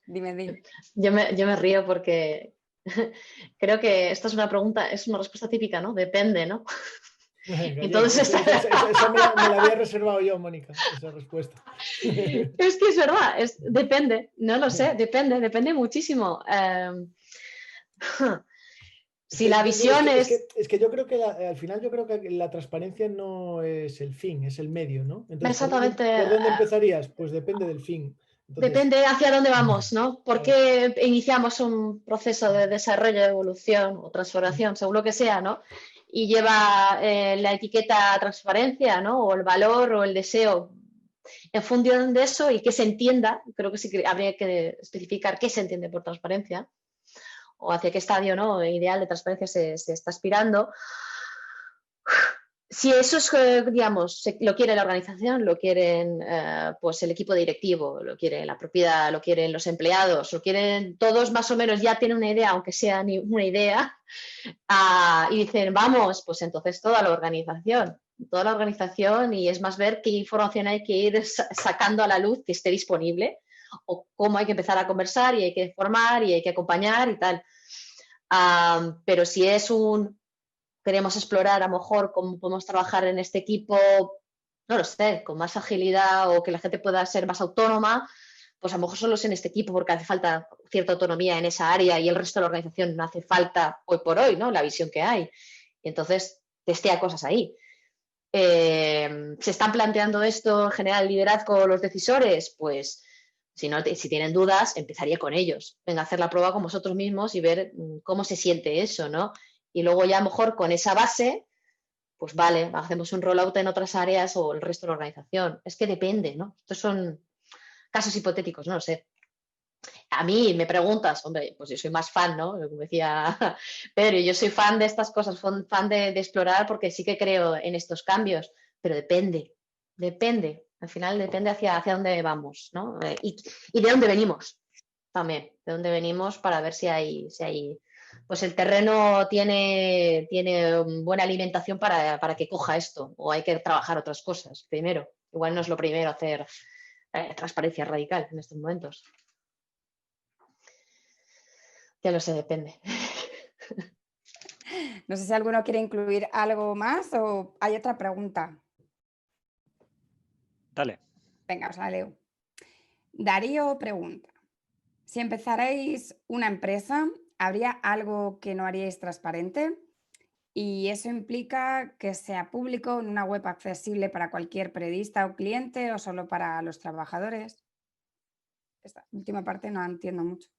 Speaker 6: Dime.
Speaker 4: Yo me río porque creo que esta es una pregunta, es una respuesta típica, ¿no? Depende, ¿no?
Speaker 5: Entonces, eso me la había reservado yo, Mónica, esa respuesta.
Speaker 4: Es que es verdad, depende, no lo sé, depende muchísimo. Si la visión
Speaker 5: es que yo creo que al final yo creo que la transparencia no es el fin, es el medio, ¿no? Entonces,
Speaker 4: exactamente.
Speaker 5: ¿por dónde empezarías? Pues depende del fin. Entonces,
Speaker 4: depende hacia dónde vamos, ¿no? ¿Por qué iniciamos un proceso de desarrollo, de evolución o transformación, según lo que sea, ¿no? Y lleva la etiqueta transparencia, ¿no? O el valor o el deseo. En función de eso y que se entienda, creo que sí que habría que especificar qué se entiende por transparencia o hacia qué estadio, ¿no? Ideal de transparencia se está aspirando. Si eso es, digamos, lo quiere la organización, lo quieren pues el equipo directivo, lo quiere la propiedad, lo quieren los empleados, lo quieren todos más o menos ya tienen una idea, aunque sea ni una idea, y dicen, vamos, pues entonces toda la organización y es más ver qué información hay que ir sacando a la luz que esté disponible o cómo hay que empezar a conversar y hay que formar y hay que acompañar y tal. Pero si es queremos explorar a lo mejor cómo podemos trabajar en este equipo, no lo sé, con más agilidad o que la gente pueda ser más autónoma, pues a lo mejor solo es en este equipo porque hace falta cierta autonomía en esa área y el resto de la organización no hace falta hoy por hoy, ¿no? La visión que hay. Y entonces testea cosas ahí. ¿Se están planteando esto en general el liderazgo los decisores? Pues si tienen dudas, empezaría con ellos. Venga, a hacer la prueba con vosotros mismos y ver cómo se siente eso, ¿no? Y luego ya a lo mejor con esa base, pues vale, hacemos un rollout en otras áreas o el resto de la organización. Es que depende, ¿no? Estos son casos hipotéticos, no lo sé. A mí me preguntas, hombre, pues yo soy más fan, ¿no? Como decía Pedro, yo soy fan de estas cosas, fan de explorar porque sí que creo en estos cambios, pero depende. Al final depende hacia dónde vamos, ¿no? Y de dónde venimos también, de dónde venimos para ver si hay pues el terreno tiene buena alimentación para que coja esto o hay que trabajar otras cosas primero. Igual no es lo primero hacer transparencia radical en estos momentos. Ya lo sé, depende.
Speaker 6: No sé si alguno quiere incluir algo más o hay otra pregunta.
Speaker 2: Dale.
Speaker 6: Venga, os la leo. Darío pregunta. si empezarais una empresa, ¿habría algo que no haríais transparente? Y eso implica que sea público en una web accesible para cualquier periodista o cliente o solo para los trabajadores. Esta última parte no entiendo mucho.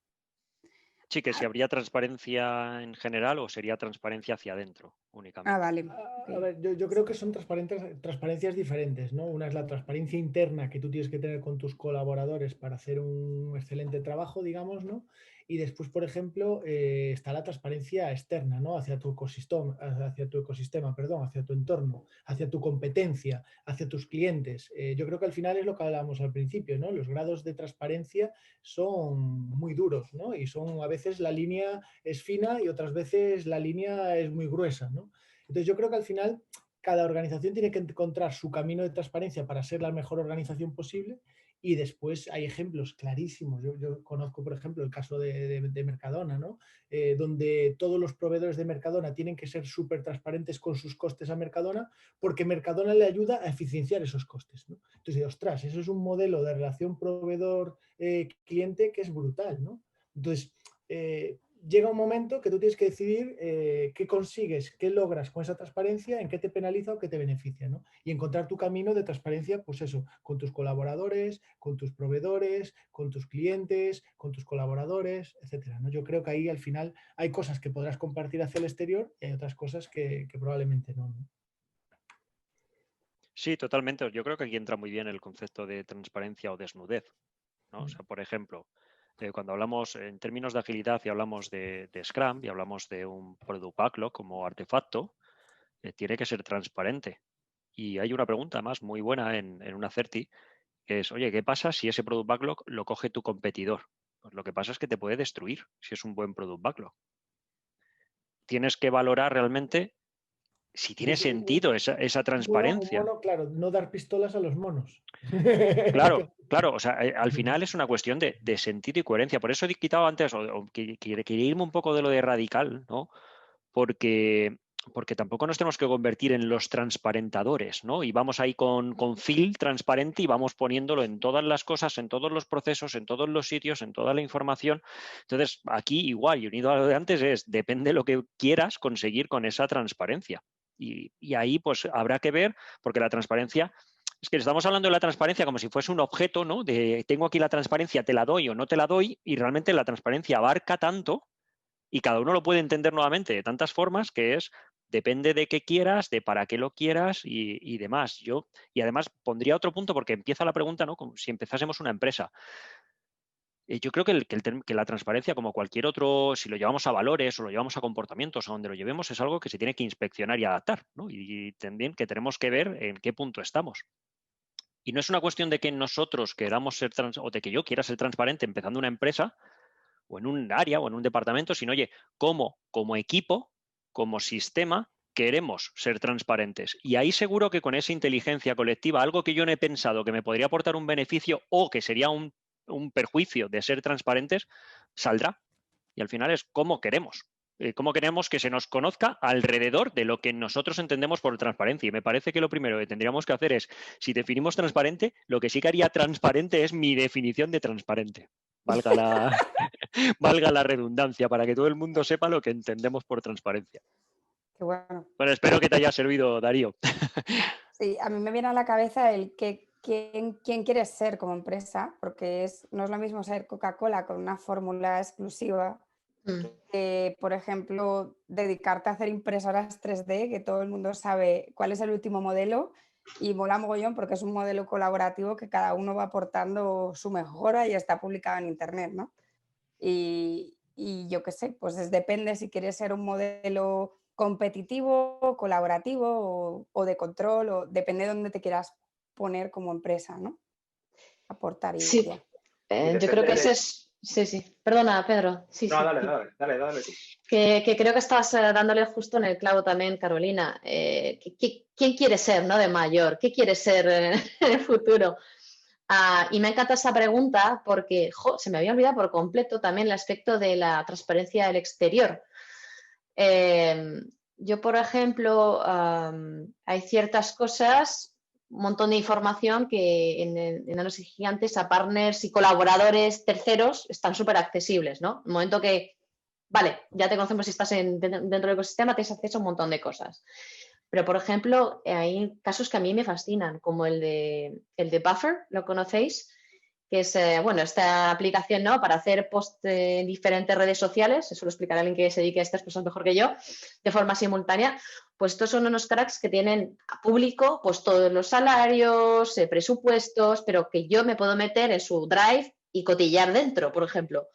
Speaker 2: Sí, que si habría transparencia en general o sería transparencia hacia adentro únicamente.
Speaker 6: Vale.
Speaker 5: A ver, yo creo que son transparencias diferentes, ¿no? Una es la transparencia interna que tú tienes que tener con tus colaboradores para hacer un excelente trabajo, digamos, ¿no? Y después, por ejemplo, está la transparencia externa, ¿no? Hacia tu ecosistema, hacia tu entorno, hacia tu competencia, hacia tus clientes. Yo creo que al final es lo que hablábamos al principio, ¿no? Los grados de transparencia son muy duros, ¿no? Y son, a veces la línea es fina y otras veces la línea es muy gruesa, ¿no? Entonces yo creo que al final cada organización tiene que encontrar su camino de transparencia para ser la mejor organización posible, y después hay ejemplos clarísimos. Yo conozco, por ejemplo, el caso de Mercadona, ¿no? Donde todos los proveedores de Mercadona tienen que ser súper transparentes con sus costes a Mercadona, porque Mercadona le ayuda a eficienciar esos costes, ¿no? Entonces, ostras, eso es un modelo de relación proveedor-cliente que es brutal, ¿no? Entonces, llega un momento que tú tienes que decidir qué consigues, qué logras con esa transparencia, en qué te penaliza o qué te beneficia, ¿no? Y encontrar tu camino de transparencia, pues eso, con tus colaboradores, con tus proveedores, con tus clientes, con tus colaboradores, etcétera, ¿no? Yo creo que ahí al final hay cosas que podrás compartir hacia el exterior y hay otras cosas que probablemente no, ¿no?
Speaker 2: Sí, totalmente. Yo creo que aquí entra muy bien el concepto de transparencia o desnudez, ¿no? O sea, por ejemplo, cuando hablamos en términos de agilidad y hablamos de Scrum y hablamos de un Product Backlog como artefacto, tiene que ser transparente. Y hay una pregunta más muy buena en una Certi, que es, oye, ¿qué pasa si ese Product Backlog lo coge tu competidor? Pues lo que pasa es que te puede destruir si es un buen Product Backlog. Tienes que valorar realmente si tiene sentido esa transparencia.
Speaker 5: Un mono, claro, no dar pistolas a los monos.
Speaker 2: Claro, o sea, al final es una cuestión de sentido y coherencia. Por eso he quitado antes, o quería irme un poco de lo de radical, ¿no? Porque tampoco nos tenemos que convertir en los transparentadores, ¿no? Y vamos ahí con Phil transparente y vamos poniéndolo en todas las cosas, en todos los procesos, en todos los sitios, en toda la información. Entonces, aquí igual, y unido a lo de antes, depende de lo que quieras conseguir con esa transparencia. Y ahí pues habrá que ver, porque la transparencia, es que estamos hablando de la transparencia como si fuese un objeto, ¿no? De tengo aquí la transparencia, te la doy o no te la doy, y realmente la transparencia abarca tanto y cada uno lo puede entender nuevamente de tantas formas, que depende de qué quieras, de para qué lo quieras y demás. Y además pondría otro punto, porque empieza la pregunta, ¿no? Como si empezásemos una empresa. Yo creo que la transparencia, como cualquier otro, si lo llevamos a valores o lo llevamos a comportamientos, a donde lo llevemos, es algo que se tiene que inspeccionar y adaptar, ¿no? Y también que tenemos que ver en qué punto estamos. Y no es una cuestión de que nosotros queramos ser o de que yo quiera ser transparente empezando una empresa o en un área o en un departamento, sino, oye, cómo como equipo, como sistema, queremos ser transparentes. Y ahí seguro que con esa inteligencia colectiva, algo que yo no he pensado que me podría aportar un beneficio o que sería un perjuicio de ser transparentes, saldrá. Y al final es cómo queremos que se nos conozca alrededor de lo que nosotros entendemos por transparencia. Y me parece que lo primero que tendríamos que hacer es, si definimos transparente, lo que sí que haría transparente es mi definición de transparente. Valga la redundancia, para que todo el mundo sepa lo que entendemos por transparencia.
Speaker 6: Qué bueno.
Speaker 2: Bueno, espero que te haya servido, Darío.
Speaker 6: Sí, a mí me viene a la cabeza el que quién quieres ser como empresa, porque no es lo mismo ser Coca-Cola con una fórmula exclusiva que, por ejemplo, dedicarte a hacer impresoras 3D, que todo el mundo sabe cuál es el último modelo, y mola mogollón porque es un modelo colaborativo que cada uno va aportando su mejora y está publicado en internet, ¿no? Y yo qué sé, pues depende si quieres ser un modelo competitivo, colaborativo o de control, o depende de dónde te quieras poner como empresa, ¿no? Aportar y
Speaker 4: Sí, yo creo que ese es... Sí. Perdona, Pedro. Sí,
Speaker 3: no,
Speaker 4: sí.
Speaker 3: Dale.
Speaker 4: Que creo que estás dándole justo en el clavo también, Carolina. ¿Quién quiere ser, ¿no? De mayor? ¿Qué quiere ser en el futuro? Y me encanta esa pregunta porque se me había olvidado por completo también el aspecto de la transparencia del exterior. Yo, por ejemplo, hay ciertas cosas, montón de información que en análisis gigantes a partners y colaboradores terceros están súper accesibles, ¿no? El momento que, vale, ya te conocemos si estás dentro del ecosistema, tienes acceso a un montón de cosas. Pero, por ejemplo, hay casos que a mí me fascinan, como el de Buffer, ¿lo conocéis? Que es, bueno, esta aplicación, ¿no? Para hacer post en diferentes redes sociales, eso lo explicará alguien que se dedique a estas cosas mejor que yo, de forma simultánea. Pues estos son unos cracks que tienen a público pues todos los salarios, presupuestos, pero que yo me puedo meter en su Drive y cotillar dentro, por ejemplo.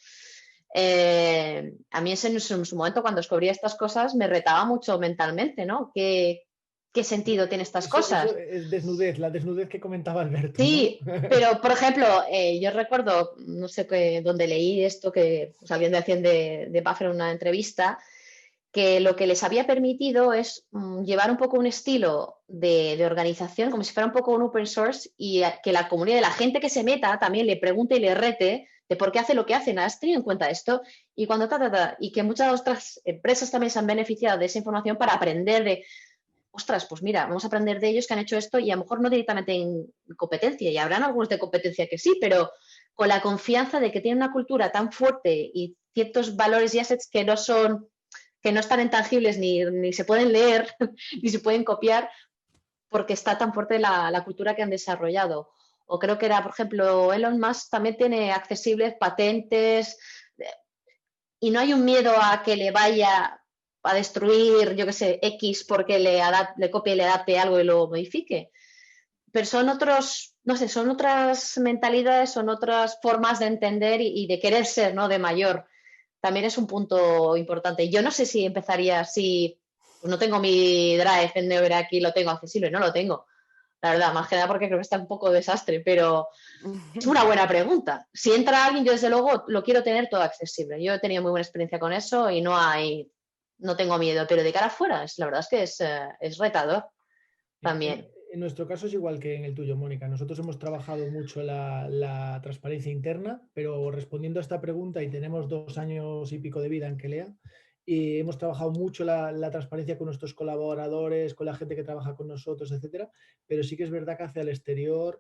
Speaker 4: A mí en su momento, cuando descubrí estas cosas, me retaba mucho mentalmente, ¿no? ¿Qué sentido tienen estas cosas?
Speaker 5: Eso es desnudez, la desnudez que comentaba Alberto.
Speaker 4: Sí,
Speaker 5: ¿no?
Speaker 4: pero por ejemplo, yo recuerdo, no sé dónde leí esto, que pues, alguien de Buffer en una entrevista, que lo que les había permitido es llevar un poco un estilo de organización, como si fuera un poco un open source, y que la comunidad, de la gente que se meta, también le pregunte y le rete de por qué hace lo que hacen. ¿Has tenido en cuenta esto? Y cuando y que muchas otras empresas también se han beneficiado de esa información para aprender de, ostras, pues mira, vamos a aprender de ellos que han hecho esto y a lo mejor no directamente en competencia, y habrán algunos de competencia que sí, pero con la confianza de que tienen una cultura tan fuerte y ciertos valores y assets que no están intangibles ni se pueden leer, ni se pueden copiar, porque está tan fuerte la cultura que han desarrollado. O creo que era, por ejemplo, Elon Musk también tiene accesibles patentes y no hay un miedo a que le vaya a destruir, yo qué sé, X porque le copie y le adapte algo y lo modifique. Pero son otros, no sé, son otras mentalidades, son otras formas de entender y de querer ser, ¿no? De mayor. También es un punto importante. Yo no sé si empezaría así, pues no tengo mi Drive en Never aquí, lo tengo accesible, no lo tengo. La verdad, más que nada porque creo que está un poco desastre, pero es una buena pregunta. Si entra alguien, yo desde luego lo quiero tener todo accesible. Yo he tenido muy buena experiencia con eso y no tengo miedo, pero de cara afuera, la verdad es que es retador también.
Speaker 5: En nuestro caso es igual que en el tuyo, Mónica. Nosotros hemos trabajado mucho la transparencia interna, pero respondiendo a esta pregunta, y tenemos 2 años y pico de vida en Kelea, y hemos trabajado mucho la transparencia con nuestros colaboradores, con la gente que trabaja con nosotros, etcétera, pero sí que es verdad que hacia el exterior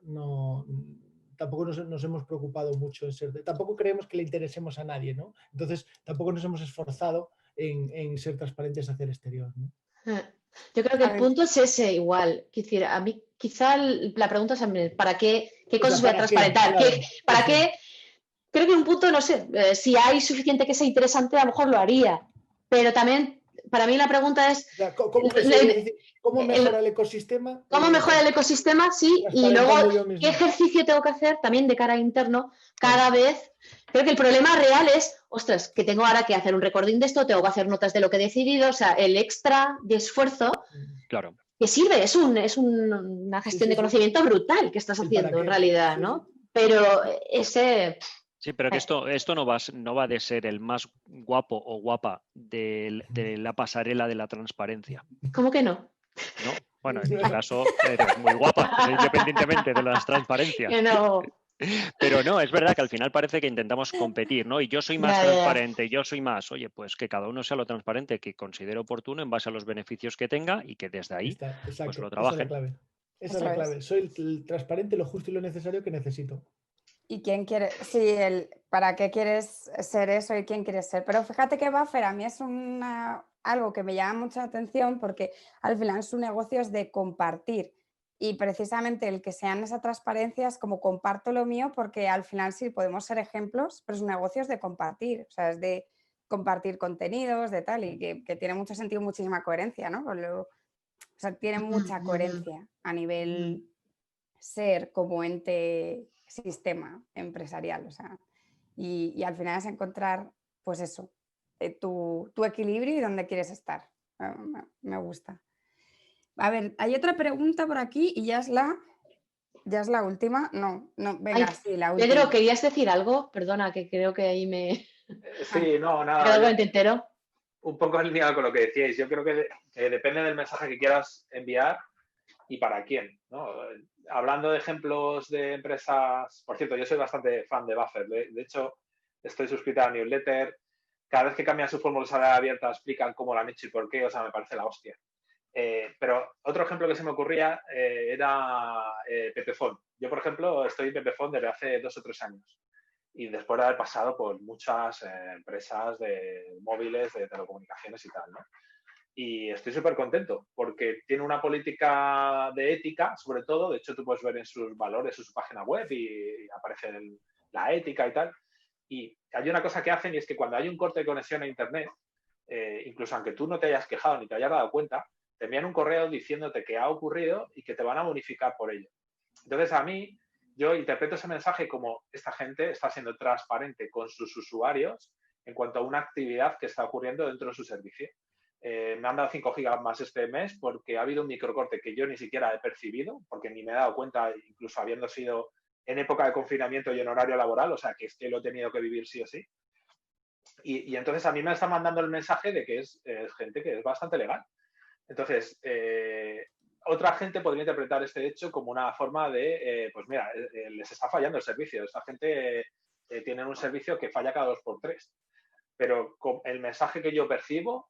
Speaker 5: tampoco nos hemos preocupado mucho en ser, tampoco creemos que le interesemos a nadie, ¿no? Entonces tampoco nos hemos esforzado en ser transparentes hacia el exterior, ¿no?
Speaker 4: Yo creo que el punto es ese igual. Decir, a mí quizá la pregunta es ¿para qué cosas voy a transparentar?
Speaker 5: Claro,
Speaker 4: ¿Para qué? Creo que un punto, no sé, si hay suficiente que sea interesante, a lo mejor lo haría. Pero también, para mí la pregunta es...
Speaker 5: ¿Cómo mejora el ecosistema?
Speaker 4: ¿Cómo mejora el ecosistema? Sí, y luego, ¿qué ejercicio tengo que hacer también de cara interno cada vez? Creo que el problema real es, ostras, que tengo ahora que hacer un recording de esto, tengo que hacer notas de lo que he decidido, o sea, el extra de esfuerzo
Speaker 2: claro,
Speaker 4: que sirve, es una gestión de conocimiento brutal que estás haciendo en realidad, ¿no? Pero ese...
Speaker 2: Sí, pero que esto no va de ser el más guapo o guapa de la pasarela de la transparencia.
Speaker 4: ¿Cómo que no?
Speaker 2: ¿No? Bueno, en tu caso eres muy guapa, independientemente de las transparencias.
Speaker 4: Que no.
Speaker 2: Pero no, es verdad que al final parece que intentamos competir, ¿no? Y yo soy más transparente, yo soy más. Oye, pues que cada uno sea lo transparente que considere oportuno en base a los beneficios que tenga y que desde ahí pues lo trabajen.
Speaker 5: Esa es la clave. Soy el transparente, lo justo y lo necesario que necesito.
Speaker 6: ¿Y quién quiere? Sí, ¿para qué quieres ser eso y quién quieres ser? Pero fíjate que Buffer a mí es algo que me llama mucha atención porque al final su negocio es de compartir. Y precisamente el que sean esa transparencia es como comparto lo mío porque al final sí podemos ser ejemplos, pero su negocio es de compartir, o sea, es de compartir contenidos, de tal, y que tiene mucho sentido, muchísima coherencia, ¿no? O sea, tiene mucha coherencia a nivel ser como ente sistema empresarial, o sea, y al final es encontrar, pues eso, tu equilibrio y dónde quieres estar. Me gusta. A ver, hay otra pregunta por aquí y ya es la última. No, venga, sí, la última.
Speaker 4: Pedro, ¿querías decir algo? Perdona, que creo que ahí me...
Speaker 3: Sí, no, nada.
Speaker 4: ¿Quedó algo en tintero?
Speaker 3: Un poco en línea con lo que decíais. Yo creo que depende del mensaje que quieras enviar y para quién, ¿no? Hablando de ejemplos de empresas, por cierto, yo soy bastante fan de Buffer. De hecho, estoy suscrita a la newsletter. Cada vez que cambian su fórmula de abierta explican cómo lo han hecho y por qué. O sea, me parece la hostia. Pero otro ejemplo que se me ocurría era Pepephone. Yo, por ejemplo, estoy en Pepephone desde hace 2 o 3 años y después de haber pasado por muchas empresas de móviles, de telecomunicaciones y tal, ¿no? Y estoy súper contento porque tiene una política de ética, sobre todo. De hecho, tú puedes ver en sus valores, en su página web y aparece la ética y tal. Y hay una cosa que hacen y es que cuando hay un corte de conexión a Internet, incluso aunque tú no te hayas quejado ni te hayas dado cuenta, te envían un correo diciéndote que ha ocurrido y que te van a bonificar por ello. Entonces, a mí, yo interpreto ese mensaje como esta gente está siendo transparente con sus usuarios en cuanto a una actividad que está ocurriendo dentro de su servicio. Me han dado 5 gigas más este mes porque ha habido un microcorte que yo ni siquiera he percibido, porque ni me he dado cuenta, incluso habiendo sido en época de confinamiento y en horario laboral, o sea, que es que lo he tenido que vivir sí o sí. Y entonces a mí me está mandando el mensaje de que es gente que es bastante legal. Entonces, otra gente podría interpretar este hecho como una forma de, pues mira, les está fallando el servicio. Esta gente tiene un servicio que falla cada 2 por 3. Pero el mensaje que yo percibo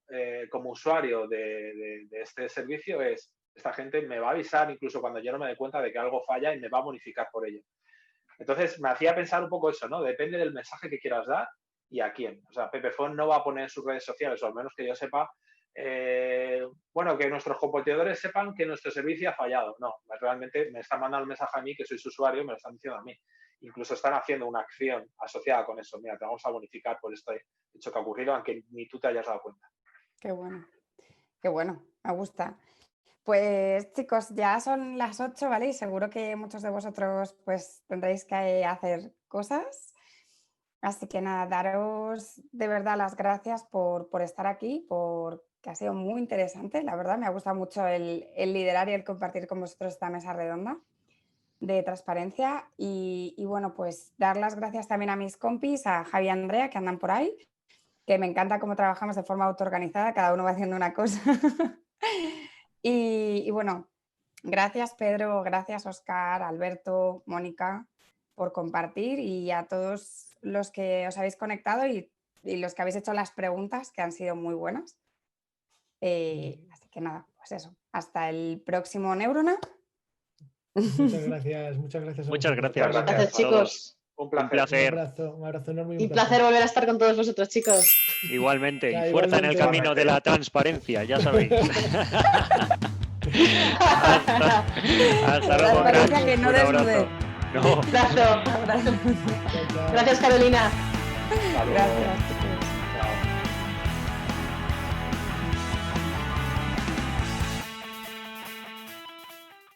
Speaker 3: como usuario de este servicio es, esta gente me va a avisar incluso cuando yo no me dé cuenta de que algo falla y me va a bonificar por ello. Entonces, me hacía pensar un poco eso, ¿no? Depende del mensaje que quieras dar y a quién. O sea, Pepephone no va a poner en sus redes sociales, o al menos que yo sepa, bueno, que nuestros competidores sepan que nuestro servicio ha fallado. No, realmente me están mandando el mensaje a mí, que soy su usuario, me lo están diciendo a mí. Incluso están haciendo una acción asociada con eso. Mira, te vamos a bonificar por este hecho que ha ocurrido, aunque ni tú te hayas dado cuenta.
Speaker 6: Qué bueno, me gusta. Pues chicos, ya son las 8, ¿vale? Y seguro que muchos de vosotros pues tendréis que hacer cosas. Así que nada, daros de verdad las gracias por estar aquí, porque ha sido muy interesante. La verdad, me ha gustado mucho el liderar y el compartir con vosotros esta mesa redonda de transparencia. Y bueno, pues dar las gracias también a mis compis, a Javi y Andrea, que andan por ahí, que me encanta cómo trabajamos de forma autoorganizada, cada uno va haciendo una cosa. y bueno, gracias Pedro, gracias Óscar, Alberto, Mónica, por compartir, y a todos los que os habéis conectado y los que habéis hecho las preguntas, que han sido muy buenas. Así que nada, pues eso. Hasta el próximo Neurona.
Speaker 5: Muchas gracias.
Speaker 2: Muchas
Speaker 3: Muchas
Speaker 2: gracias.
Speaker 4: Gracias, chicos.
Speaker 3: Un placer.
Speaker 5: Un abrazo enorme.
Speaker 4: Un placer volver a estar con todos vosotros, chicos.
Speaker 2: Igualmente,
Speaker 5: Ya,
Speaker 2: y fuerza en el
Speaker 5: igualmente.
Speaker 2: camino de la transparencia, ya sabéis. Hasta luego,
Speaker 6: Transparencia
Speaker 2: cracks.
Speaker 6: que no
Speaker 2: Un abrazo.
Speaker 6: desnude.
Speaker 2: No.
Speaker 4: Abrazo.
Speaker 5: Chao, chao.
Speaker 4: Gracias, Carolina.
Speaker 3: Hasta luego.
Speaker 6: Gracias.